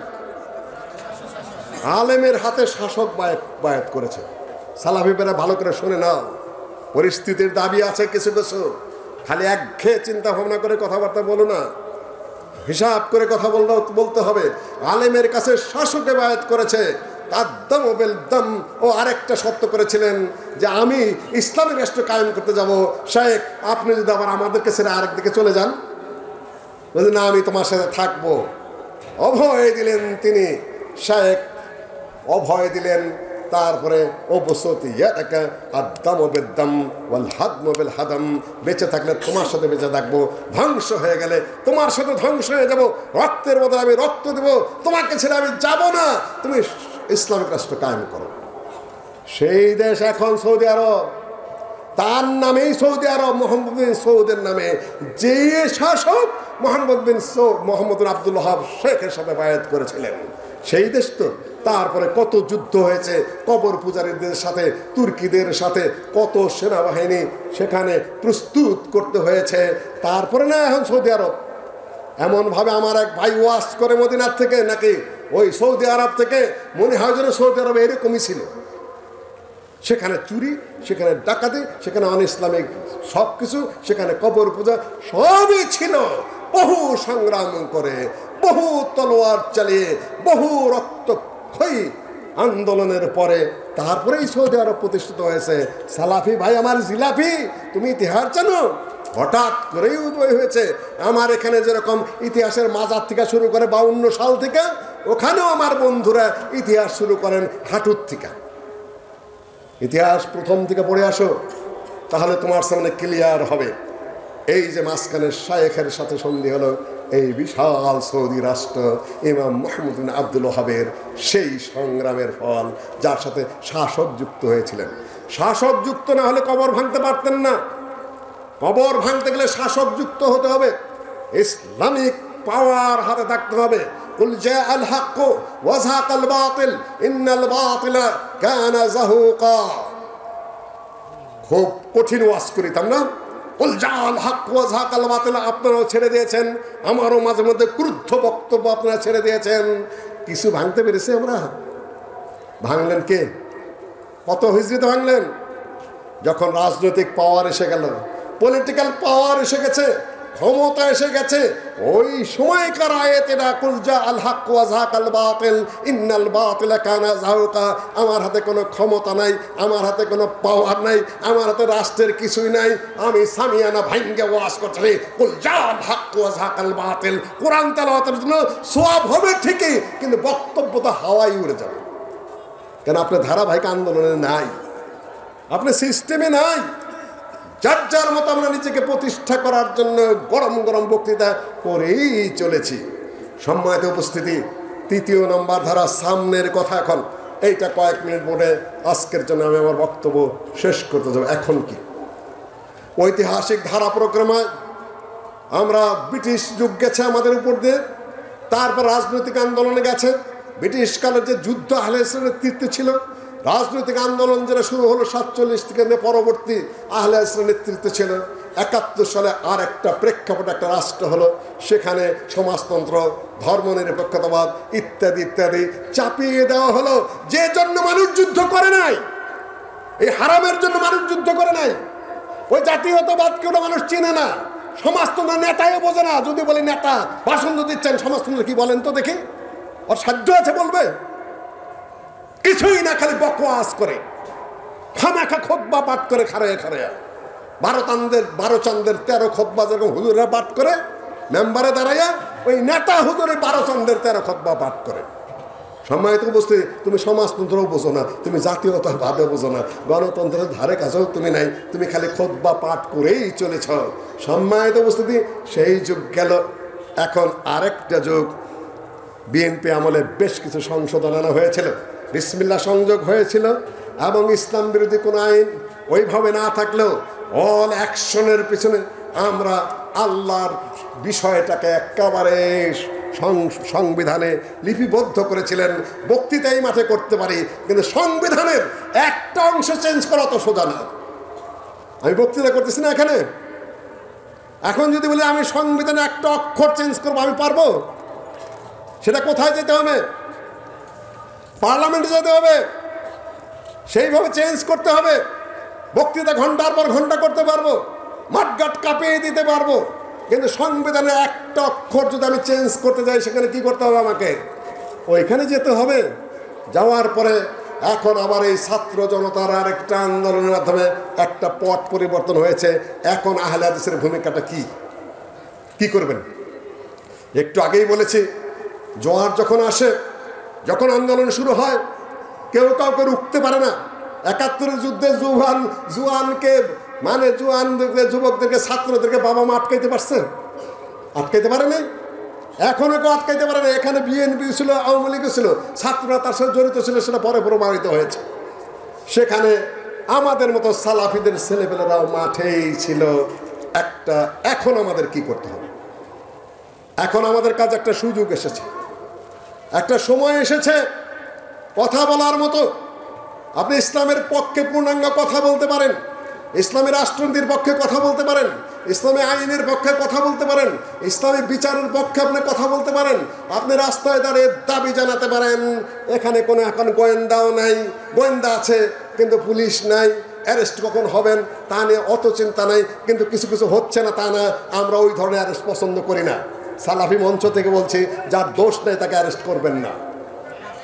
আলেমের হাতে শাসক বায়াত করেছে। সালাফিরা ভালো করে শুনে নাও, পরিস্থিতির দাবি আছে কিছু কিছু, খালি একঘেয়ে চিন্তা ভাবনা করে কথাবার্তা বলো না। হিসাব করে কথা বলতে হবে। আলেমের কাছে শাসকে বায়াত করেছে, আদম ও বেলদম। ও আরেকটা শর্ত করেছিলেন যে আমি ইসলামী রাষ্ট্র কায়েম করতে যাব, শেখ আপনি যদি আবার আমাদেরকে ছেড়ে আরেক দিকে চলে যান, বলছেন না আমি তোমার সাথে থাকবো। অভয় দিলেন তিনি, শেখ অভয় দিলেন। তারপরে বেঁচে থাকলে তোমার সাথে বেঁচে থাকবো, ধ্বংস হয়ে গেলে তোমার সাথে ধ্বংস হয়ে যাব, রক্তের বদলে আমি রক্ত দেব, তোমাকে ছেড়ে আমি যাব না, তুমি ইসলামিক রাষ্ট্র কায়েম করো। সেই দেশ এখন সৌদি আরব, তার নামেই সৌদি আরব, মোহাম্মদ বিন সৌদের নামে। যে শাসক মোহাম্মদ বিন আব্দুল ওয়াহাব শেখের সাথে বায়াত করেছিলেন, সেই দেশ তো। তারপরে কত যুদ্ধ হয়েছে কবর পূজারীদের সাথে, তুর্কিদের সাথে, কত সেনাবাহিনী সেখানে প্রস্তুত করতে হয়েছে। তারপরে না এখন সৌদি আরব। এমনভাবে আমার এক ভাই ওয়াজ করে মদিনার থেকে, নাকি ওই সৌদি আরব থেকে মনে হয় যেন সৌদি আরব এরকমই ছিল। সেখানে চুরি, সেখানে ডাকাতি, সেখানে অন ইসলামিক সব কিছু, সেখানে কবর পূজা সবই ছিল। বহু সংগ্রাম করে, বহু তলোয়ার চালিয়ে, বহু রক্তক্ষয়ী আন্দোলনের পরে তারপরেই সৌদি আরব প্রতিষ্ঠিত হয়েছে। সালাফি ভাই আমার জিলাপি, তুমি ইতিহাস জানো? হঠাৎ করেই উদয় হয়েছে। আমার এখানে যেরকম ইতিহাসের মাজার থেকে শুরু করে 52 সাল থেকে, ওখানেও আমার বন্ধুরা ইতিহাস শুরু করেন হাঁটুর থেকে। ইতিহাস প্রথম থেকে পড়ে আসো, তাহলে তোমার সামনে ক্লিয়ার হবে। এই যে মাঝখানে শায়েখের সাথে সন্ধি হলো, এই বিশাল সৌদি রাষ্ট্র ইমাম মুহাম্মদ বিন আব্দুল ওয়াহাবের সেই সংগ্রামের ফল, যার সাথে শাসক যুক্ত হয়েছিলেন। শাসক যুক্ত না হলে কবর ভাঙতে পারতেন না। কবর ভাঙতে গেলে শাসক যুক্ত হতে হবে, ইসলামিক পাওয়ার হাতে থাকতে হবে। কুল জাআল হক ওয়া যাকাল বাতিল ইন্নাল বাতিলা কানা যাহুকা। খুব কঠিন ওয়াজ করিতাম না, কুল জাআল হক ওয়া যাকাল বাতিল। আপনারাও ছেড়ে দিয়েছেন, আমারও মাঝে মধ্যে ক্রুদ্ধ বক্তব্য আপনারা ছেড়ে দিয়েছেন। কিছু ভাঙতে পেরেছি আমরা? ভাঙলেন কে? কত হিজরিতে ভাঙলেন? যখন রাজনৈতিক পাওয়ার এসে গেল, পলিটিক্যাল পাওয়ার এসে গেছে, ক্ষমতা এসে গেছে, ওই সময়কার আয়াতেরা কুল জাআল হক ওয়া যাকাল বাতিল ইন্নাল বাতিলা কানা যাহুকা। আমার হাতে কোনো ক্ষমতা নাই, আমার হাতে কোনো পাওয়ার নাই, আমার হাতে রাষ্ট্রের কিছুই নাই, আমি সামিয়ানা ভাঙ্গে ওয়াজ করছি কুল জাআল হক ওয়া যাকাল বাতিল। কোরআন তেলাওয়াতের জন্য সওয়াব হবে ঠিকই, কিন্তু বক্তব্য তো হাওয়ায় উড়ে যাবে। কেন? আপনার ধারাবাহিক আন্দোলনে নাই, আপনার সিস্টেমে নাই। যার যার মতো আমরা নিজেকে প্রতিষ্ঠা করার জন্য গরম গরম বক্তৃতা করেই চলেছি। সম্মানিত উপস্থিতি, 3 নম্বর ধারা, সামনের কথা। এখন এইটা কয়েক মিনিট বলে আজকের জন্য আমি আমার বক্তব্য শেষ করতে যাব। এখন কি ঐতিহাসিক ধারা প্রক্রমে আমরা ব্রিটিশ যুগ গেছে আমাদের উপর দিয়ে, তারপর রাজনৈতিক আন্দোলনে গেছে। ব্রিটিশ কালের যে যুদ্ধ আহলে হাদিসের নেতৃত্বে ছিল, রাজনৈতিক আন্দোলন যেটা শুরু হলো 47 থেকে পরবর্তী আহলে হাদিসের নেতৃত্বে ছিল। 71 সালে আর একটা প্রেক্ষাপট, একটা রাষ্ট্র হলো, সেখানে সমাজতন্ত্র, ধর্মনিরপেক্ষতাবাদ ইত্যাদি ইত্যাদি চাপিয়ে দেওয়া হলো। যে জন্য মানুষ যুদ্ধ করে নাই, এই হারামের জন্য মানুষ যুদ্ধ করে নাই। ওই জাতীয়তাবাদকে ওটা মানুষ চেনে না, সমাজতন্ত্র নেতাও বোঝে না। যদি বলি নেতা ভাষণ দিচ্ছেন, সমাজতন্ত্র কি বলেন তো দেখি? ওর সাধ্য আছে বলবে? কিছুই না, খালি বকওয়াজ করে, খামাখা খুতবা পাঠ করে খাড়ায় খাড়ায়। 12 চাঁদের 13 খুতবা যেরকম হুজুররা পাঠ করে মেম্বারে দাঁড়াইয়া, ওই নেতা হুজুরে 12 চাঁদের 13 খুতবা পাঠ করে। সম্মানিত উপস্থিতি, তুমি সমাজতন্ত্রও বোঝো না, তুমি জাতীয়তাবাদও বোঝো না, গণতন্ত্রের ধারে কাছেও তুমি নাই, তুমি খালি খুতবা পাঠ করেই চলেছ। সম্মানিত উপস্থিতি, সেই যুগ গেল। এখন আরেকটা যুগ। বিএনপি আমলে বেশ কিছু সংশোধন আনা হয়েছিল, বিসমিল্লাহ সংযোগ হয়েছিল, এবং ইসলাম বিরোধী কোনো আইন ওইভাবে না থাকলেও অল অ্যাকশনের পিছনে আমরা আল্লাহর বিষয়টাকে একেবারে সংবিধানে লিপিবদ্ধ করেছিলেন। বক্তৃতাই মাঠে করতে পারি, কিন্তু সংবিধানের একটা অংশ চেঞ্জ করা তো সোজা না। আমি বক্তৃতা করতেছি না এখানে, এখন যদি বলি আমি সংবিধানে একটা অক্ষর চেঞ্জ করবো, আমি পারবো? সেটা কোথায় যেতে হবে? পার্লামেন্টে যেতে হবে, সেইভাবে চেঞ্জ করতে হবে। বক্তৃতা ঘন্টার পর ঘন্টা করতে পারবো, মাঠঘাট কাঁপিয়ে দিতে পারবো, কিন্তু সংবিধানের একটা অক্ষর যদি আমি চেঞ্জ করতে যাই, সেখানে কি করতে হবে? আমাকে ওইখানে যেতে হবে। যাওয়ার পরে এখন আবার এই ছাত্র জনতার আরেকটা আন্দোলনের মাধ্যমে একটা পট পরিবর্তন হয়েছে। এখন আহলে হাদিসের ভূমিকাটা কি করবেন? একটু আগেই বলেছি, জোয়ার যখন আসে, যখন আন্দোলন শুরু হয়, কেউ কাউকে রুখতে পারে না। ৭১ যুদ্ধে জুয়ানকে মানে যুবকদেরকে, ছাত্রদেরকে বাবা মা আটকাইতে পারছে? আটকাইতে পারে নাই, এখনো কেউ আটকাইতে পারে না। এখানে বিএনপি ছিল, আওয়ামী লীগ ছিল, ছাত্ররা তার সাথে জড়িত ছিল, সেটা পরে প্রমাণিত হয়েছে। সেখানে আমাদের মতো সালাফিদের ছেলেপেলেরাও মাঠেই ছিল একটা। এখন আমাদের কি করতে হবে? এখন আমাদের কাছে একটা সুযোগ এসেছে, একটা সময় এসেছে কথা বলার মতো। আপনি ইসলামের পক্ষে পূর্ণাঙ্গ কথা বলতে পারেন, ইসলামী রাষ্ট্রনীতির পক্ষে কথা বলতে পারেন, ইসলামী আইনের পক্ষে কথা বলতে পারেন, ইসলামী বিচারের পক্ষে আপনি কথা বলতে পারেন। আপনি রাস্তায় দাঁড়িয়ে দাবি জানাতে পারেন। এখানে কোনো এখন গোয়েন্দাও নাই, গোয়েন্দা আছে কিন্তু পুলিশ নাই, অ্যারেস্ট কখন হবেন তা নিয়ে অত চিন্তা নাই। কিন্তু কিছু কিছু হচ্ছে না তা না, আমরা ওই ধরনের অ্যারেস্ট পছন্দ করি না। সালাফি মঞ্চ থেকে বলছি, যার দোষ নেই তাকে অ্যারেস্ট করবেন না।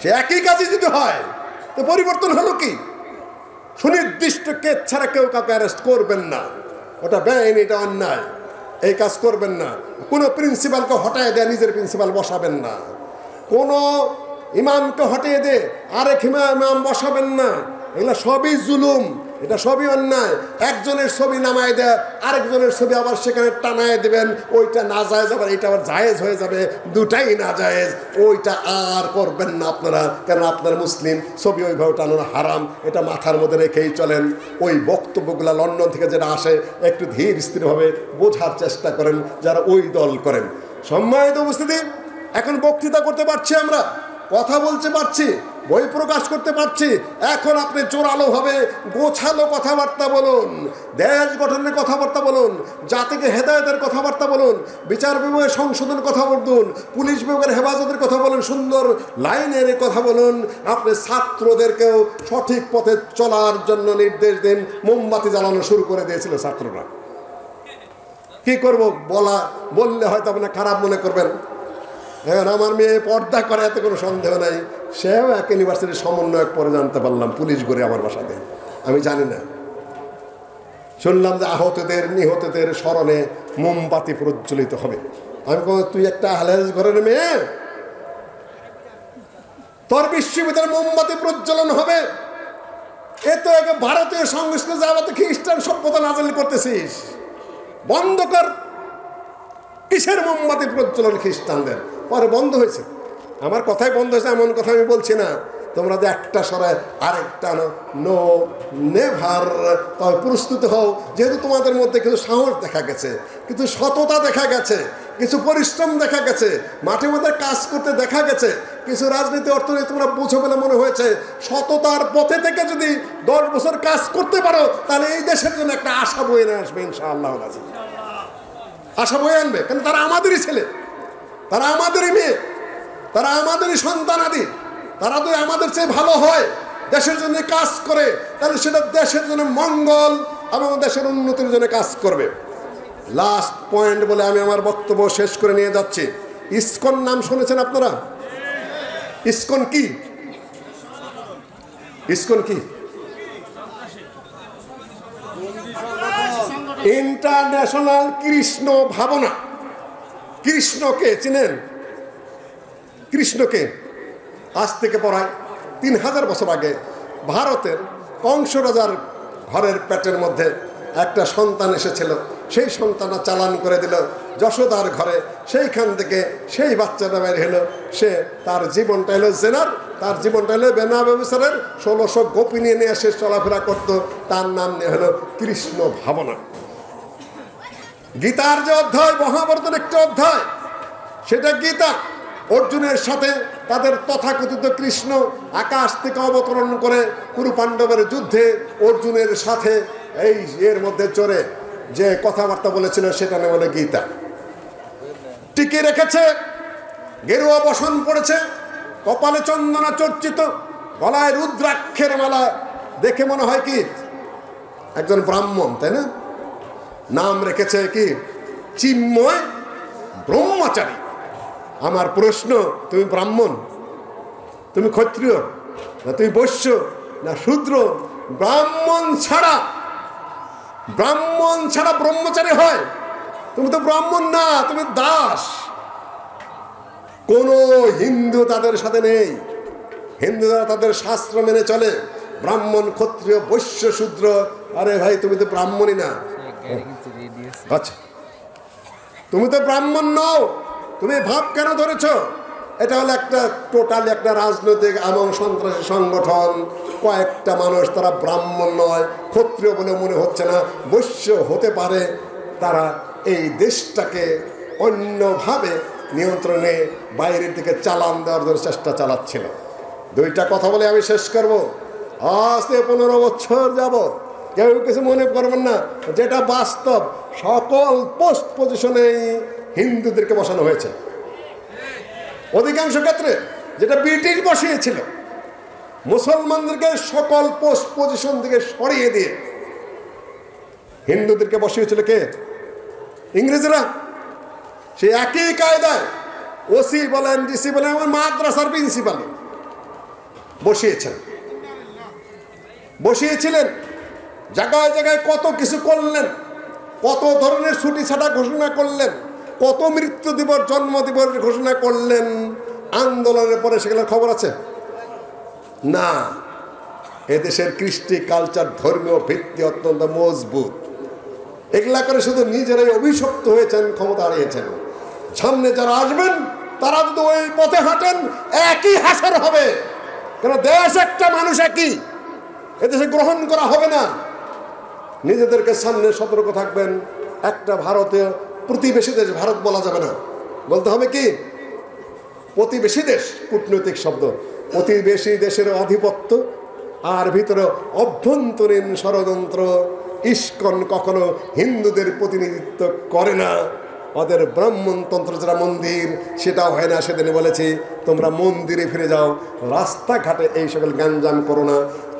সে একই কাজে যদি হয় তো পরিবর্তন হলো কি? সুনির্দিষ্ট কেস ছাড়া কেউ কাউকে অ্যারেস্ট করবেন না। ওটা বেআইনি, এটা অন্যায়। এই কাজ করবেন না। কোনো প্রিন্সিপালকে হটায় দেয় নিজের প্রিন্সিপাল বসাবেন না। কোনো ইমামকে হটিয়ে দে আরেক ইমাম বসাবেন না। এগুলো সবই জুলুম, এটা সবই অন্যায়। একজনের ছবি নামায় দেয়, আরেকজনের ছবি আবার সেখানে টানায় দেবেন, ওইটা না জায়েজ, আবার এটা আবার জায়েজ হয়ে যাবে, দুটাই না জায়েজ। ওইটা আর করবেন না আপনারা, কেন আপনারা মুসলিম। ছবি ওইভাবে টানানো হারাম, এটা মাথার মধ্যে রেখেই চলেন। ওই বক্তব্যগুলো লন্ডন থেকে যেটা আসে, একটু ধীর স্থিরভাবে বোঝার চেষ্টা করেন যারা ওই দল করেন। সম্মানিত উপস্থিতি, এখন বক্তৃতা করতে পারছি, আমরা কথা বলতে পারছি, বই প্রকাশ করতে পারছি। এখন আপনি জোরালোভাবে গোছালো কথাবার্তা বলুন, দেশ গঠনের কথাবার্তা বলুন, জাতিকে হেদায়েতের কথাবার্তা বলুন, বিচার বিভাগের সংশোধনের কথা বলুন, পুলিশ বিভাগের হেফাজতের কথা বলুন, সুন্দর লাইনের কথা বলুন। আপনি ছাত্রদেরকেও সঠিক পথে চলার জন্য নির্দেশ দিন। মোমবাতি জ্বালানো শুরু করে দিয়েছিল ছাত্ররা। কি করব? বললে হয়তো আপনি খারাপ মনে করবেন। এখন আমার মেয়ে পর্দা করে, এতে কোনো সন্দেহ নাই। সেও এক ইউনিভার্সিটির সমন্বয়ক, পরে জানতে পারলাম পুলিশ করে আমার বাসাতে। আমি জানি না, শুনলাম যে আহতদের নিহতদের স্মরণে মোমবাতি প্রজ্বলিত হবে। আমি বললাম, তুই একটা আহলে হাদিস ঘরের মেয়ে, তোর বিশ্ববিদ্যালয়ে মোমবাতি প্রজ্বলন হবে? এ তো ভারতীয় সংস্কৃতি, যাওয়াতে খ্রিস্টান সভ্যতা নাজিল করতেছিস, বন্ধ কর। কিসের মোমবাতি প্রজ্বলন খ্রিস্টানদের? পরে বন্ধ হয়েছে। আমার কথাই বন্ধ হয়েছে এমন কথা আমি বলছি না। তোমরা যে একটা সরায় আরেকটা নো নেভার। তবে প্রস্তুত হও, যেহেতু তোমাদের মধ্যে কিছু সাহস দেখা গেছে, কিছু সততা দেখা গেছে, কিছু পরিশ্রম দেখা গেছে, মাঠে মধ্যে কাজ করতে দেখা গেছে, কিছু রাজনীতি অর্থনীতি তোমরা বুঝো বলে মনে হয়েছে। সততার পথে থেকে যদি 10 বছর কাজ করতে পারো, তাহলে এই দেশের জন্য একটা আশা বয়ে নিয়ে আসবে ইনশাআল্লাহ। আশা বয়ে আনবে, কারণ তারা আমাদেরই ছেলে, তারা আমাদেরই মেয়ে, তারা আমাদেরই সন্তানাদি। তারা যদি আমাদের চেয়ে ভালো হয়, দেশের জন্য কাজ করে, তাহলে সেটা দেশের জন্য মঙ্গল এবং দেশের উন্নতির জন্য কাজ করবে। লাস্ট পয়েন্ট বলে আমি আমার বক্তব্য শেষ করে নিয়ে যাচ্ছি। ইসকন নাম শুনেছেন আপনারা? ইসকন কি? ইসকন কি? ইন্টারন্যাশনাল কৃষ্ণ ভাবনা। কৃষ্ণকে চিনেন? কৃষ্ণকে আজ থেকে প্রায় 3000 বছর আগে ভারতের কংস রাজার ঘরের পেটের মধ্যে একটা সন্তান এসেছিল। সেই সন্তানটা চালান করে দিল যশোদার ঘরে। সেইখান থেকে সেই বাচ্চাটা বের হলো। সে তার জীবনটা হলো জেনার, তার জীবনটা হলো বেনা ব্যবসারের। 1600 গোপী নিয়ে সে চলাফেরা করতো। তার নাম নিয়ে হলো কৃষ্ণ ভাবনা। গীতার যে অধ্যায়, মহাভারতের একটা অধ্যায়, সেটা গীতা। অর্জুনের সাথে তাদের তথাকথিত কৃষ্ণ আকাশ থেকে অবতরণ করে কুরু পাণ্ডবের যুদ্ধে অর্জুনের সাথে এই এর মধ্যে চড়ে যে কথাবার্তা বলেছিল, সেটা নাম হলো গীতা। টিকে রেখেছে, গেরুয়া বসন পড়েছে, কপালে চন্দনা চর্চিত, গলায় রুদ্রাক্ষের মালা। দেখে মনে হয় কি একজন ব্রাহ্মণ, তাই না? নাম রেখেছে কি চিন্ময় ব্রহ্মচারী। আমার প্রশ্ন, তুমি ব্রাহ্মণ, তুমি ক্ষত্রিয়, না তুমি বৈশ্য, না শূদ্র? ব্রাহ্মণ ছাড়া ব্রহ্মচারী হয়? তুমি তো ব্রাহ্মণ না, তুমি দাস। কোন হিন্দু তাদের সাথে নেই। হিন্দুরা তাদের শাস্ত্র মেনে চলে। ব্রাহ্মণ, ক্ষত্রিয়, বৈশ্য, শূদ্র, আরে ভাই তুমি তো ব্রাহ্মণই না। আচ্ছা, তুমি তো ব্রাহ্মণ নও, তুমি ভাব কেন ধরেছ? এটা হলো একটা টোটালি একটা রাজনৈতিক এবং সন্ত্রাসী সংগঠন। কয়েকটা মানুষ, তারা ব্রাহ্মণ নয়, ক্ষত্রিয় বলে মনে হচ্ছে না, বৈশ্য হতে পারে, তারা এই দেশটাকে অন্যভাবে নিয়ন্ত্রণে বাইরের দিকে চালান দেওয়ার জন্য চেষ্টা চালাচ্ছিল। দুইটা কথা বলে আমি শেষ করব। আজ 15 বছর যাবৎ কেউ কিছু মনে করবেন না, যেটা বাস্তব, সকল পোস্ট পজিশনেই হিন্দুদেরকে বসানো হয়েছে। অধিকাংশ ক্ষেত্রে যেটা ব্রিটিশ বসিয়েছিল, মুসলমানদেরকে সকল পোস্ট পজিশন থেকে সরিয়ে দিয়ে হিন্দুদেরকে বসিয়েছিল কে? ইংরেজরা। সে একই কায়দায় ওসি বলেন, ডিসি বলেন, আমার মাদ্রাসার প্রিন্সিপাল বসিয়েছিলেন। জায়গায় জায়গায় কত কিছু করলেন, কত ধরনের ছুটি ছাটা ঘোষণা করলেন, কত মৃত্যু দিবস, জন্ম দিবস ঘোষণা করলেন। আন্দোলনের পরে সেগুলোর খবর আছে না। এদেশের কৃষ্টি, কালচার, ধর্মীয় ভিত্তি অত্যন্ত মজবুত। এগুলা করে শুধু নিজেরাই অভিশপ্ত হয়েছেন, ক্ষমতা হারিয়েছেন। সামনে যারা আসবেন তারা যদি ওই পথে হাঁটেন, একই হাসর হবে। কেন? দেশ একটা, মানুষ একই, এদেশে গ্রহণ করা হবে না। নিজেদেরকে সামনে সতর্ক থাকবেন। একটা ভারতীয় প্রতিবেশী দেশ, ভারত বলা যাবে না, বলতে হবে কি প্রতিবেশী দেশ। কূটনৈতিক শব্দ। প্রতিবেশী দেশের আধিপত্য আর ভিতরে অভ্যন্তরীণ ষড়যন্ত্র। ইস্কন কখনো হিন্দুদের প্রতিনিধিত্ব করে না। ওদের ব্রাহ্মণতন্ত্র যারা মন্দির, সেটাও হয় না। সেদিনে বলেছি, তোমরা মন্দিরে ফিরে যাও, রাস্তাঘাটে এই সকল গ্যাঞ্জাম করো না।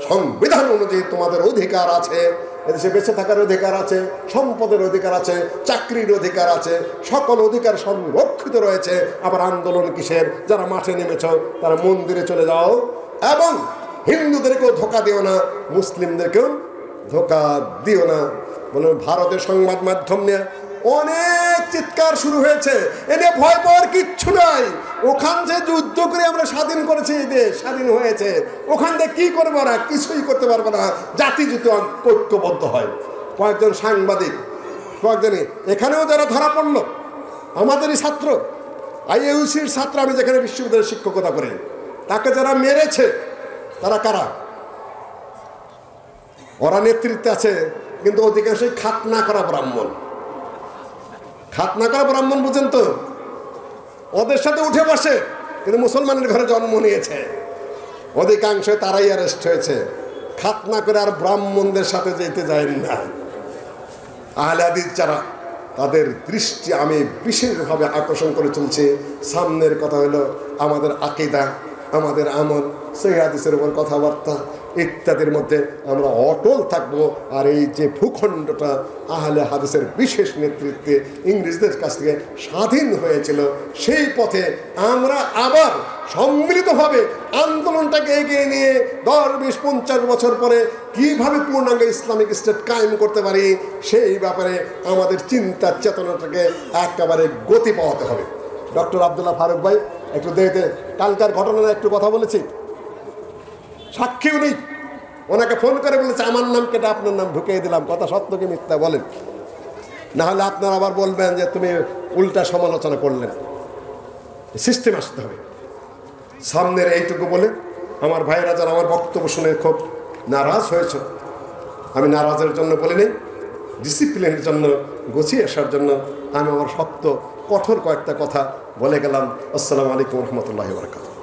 সংবিধান অনুযায়ী তোমাদের অধিকার আছে, এদেশে বেঁচে থাকার অধিকার আছে, সম্পদের অধিকার আছে, চাকরির অধিকার আছে, সকল অধিকার সংরক্ষিত রয়েছে। আবার আন্দোলন কিসের? যারা মাঠে নেমেছ তারা মন্দিরে চলে যাও, এবং হিন্দুদেরকেও ধোকা দিও না, মুসলিমদেরকেও ধোকা দিও না। বলুন, ভারতের সংবাদ মাধ্যম নিয়ে অনেক চিৎকার শুরু হয়েছে। এনে ভয় পাওয়ার কিচ্ছু নাই। ওখান যে যুদ্ধ করে আমরা স্বাধীন করেছি, এই দেশ স্বাধীন হয়েছে, ওখান থেকে কি করবো না? কিছুই করতে পারবো না। জাতি যদি ঐক্যবদ্ধ হয়। কয়েকজন সাংবাদিক, কয়েকজনই এখানেও যারা ধরা পড়লো, আমাদেরই ছাত্র, আইইউসির ছাত্র, আমি যেখানে বিশ্ববিদ্যালয়ের শিক্ষকতা করি, তাকে যারা মেরেছে তারা কারা? ওরা নেতৃত্বে আছে, কিন্তু অধিকাংশই খাতনা করা ব্রাহ্মণ। খাতনা করা ব্রাহ্মণ বুঝেন তো? ওদের সাথে উঠে বসে, কিন্তু মুসলমানের ঘরে জন্ম নিয়েছে। অধিকাংশ তারাই অ্যারেস্ট হয়েছে। খাতনা করে আর ব্রাহ্মণদের সাথে যেতে যায় না। আহলে হাদিস যারা, তাদের দৃষ্টি আমি বিশেষভাবে আকর্ষণ করে চলছে। সামনের কথা হলো আমাদের আকীদা, আমাদের আমল, সহিহ হাদিসের উপর কথাবার্তা ইত্যাদির মধ্যে আমরা অটল থাকবো। আর এই যে ভূখণ্ডটা আহলে হাদিসের বিশেষ নেতৃত্বে ইংরেজদের কাছ থেকে স্বাধীন হয়েছিল, সেই পথে আমরা আবার সম্মিলিতভাবে আন্দোলনটাকে এগিয়ে নিয়ে 10, 20, 50 বছর পরে কীভাবে পূর্ণাঙ্গ ইসলামিক স্টেট কায়েম করতে পারি, সেই ব্যাপারে আমাদের চিন্তা চেতনাটাকে একেবারে গতি পাওয়াতে হবে। ডক্টর আবদুল্লাহ ফারুক ভাই একটু দেখতে, কালকার ঘটনার একটু কথা বলেছি, সাক্ষী উনি, ওনাকে ফোন করে বলেছে আমার নাম কেটে আপনার নাম ঢুকিয়ে দিলাম। কথা সত্য কি মিথ্যা বলেন, না হলে আপনারা আবার বলবেন যে তুমি উল্টা সমালোচনা করলেন। সিস্টেম আসতে হবে। সামনের এইটুকু বলে আমার ভাইয়েরা যারা আমার বক্তব্য শুনে খুব নারাজ হয়েছ, আমি নারাজের জন্য বলি নেই, ডিসিপ্লিনের জন্য, গুছিয়ে আসার জন্য আমি আমার শক্ত কঠোর কয়েকটা কথা বলে গেলাম। আসসালামু আলাইকুম রহমতুল্লাহি ওয়া বারাকাতুহু।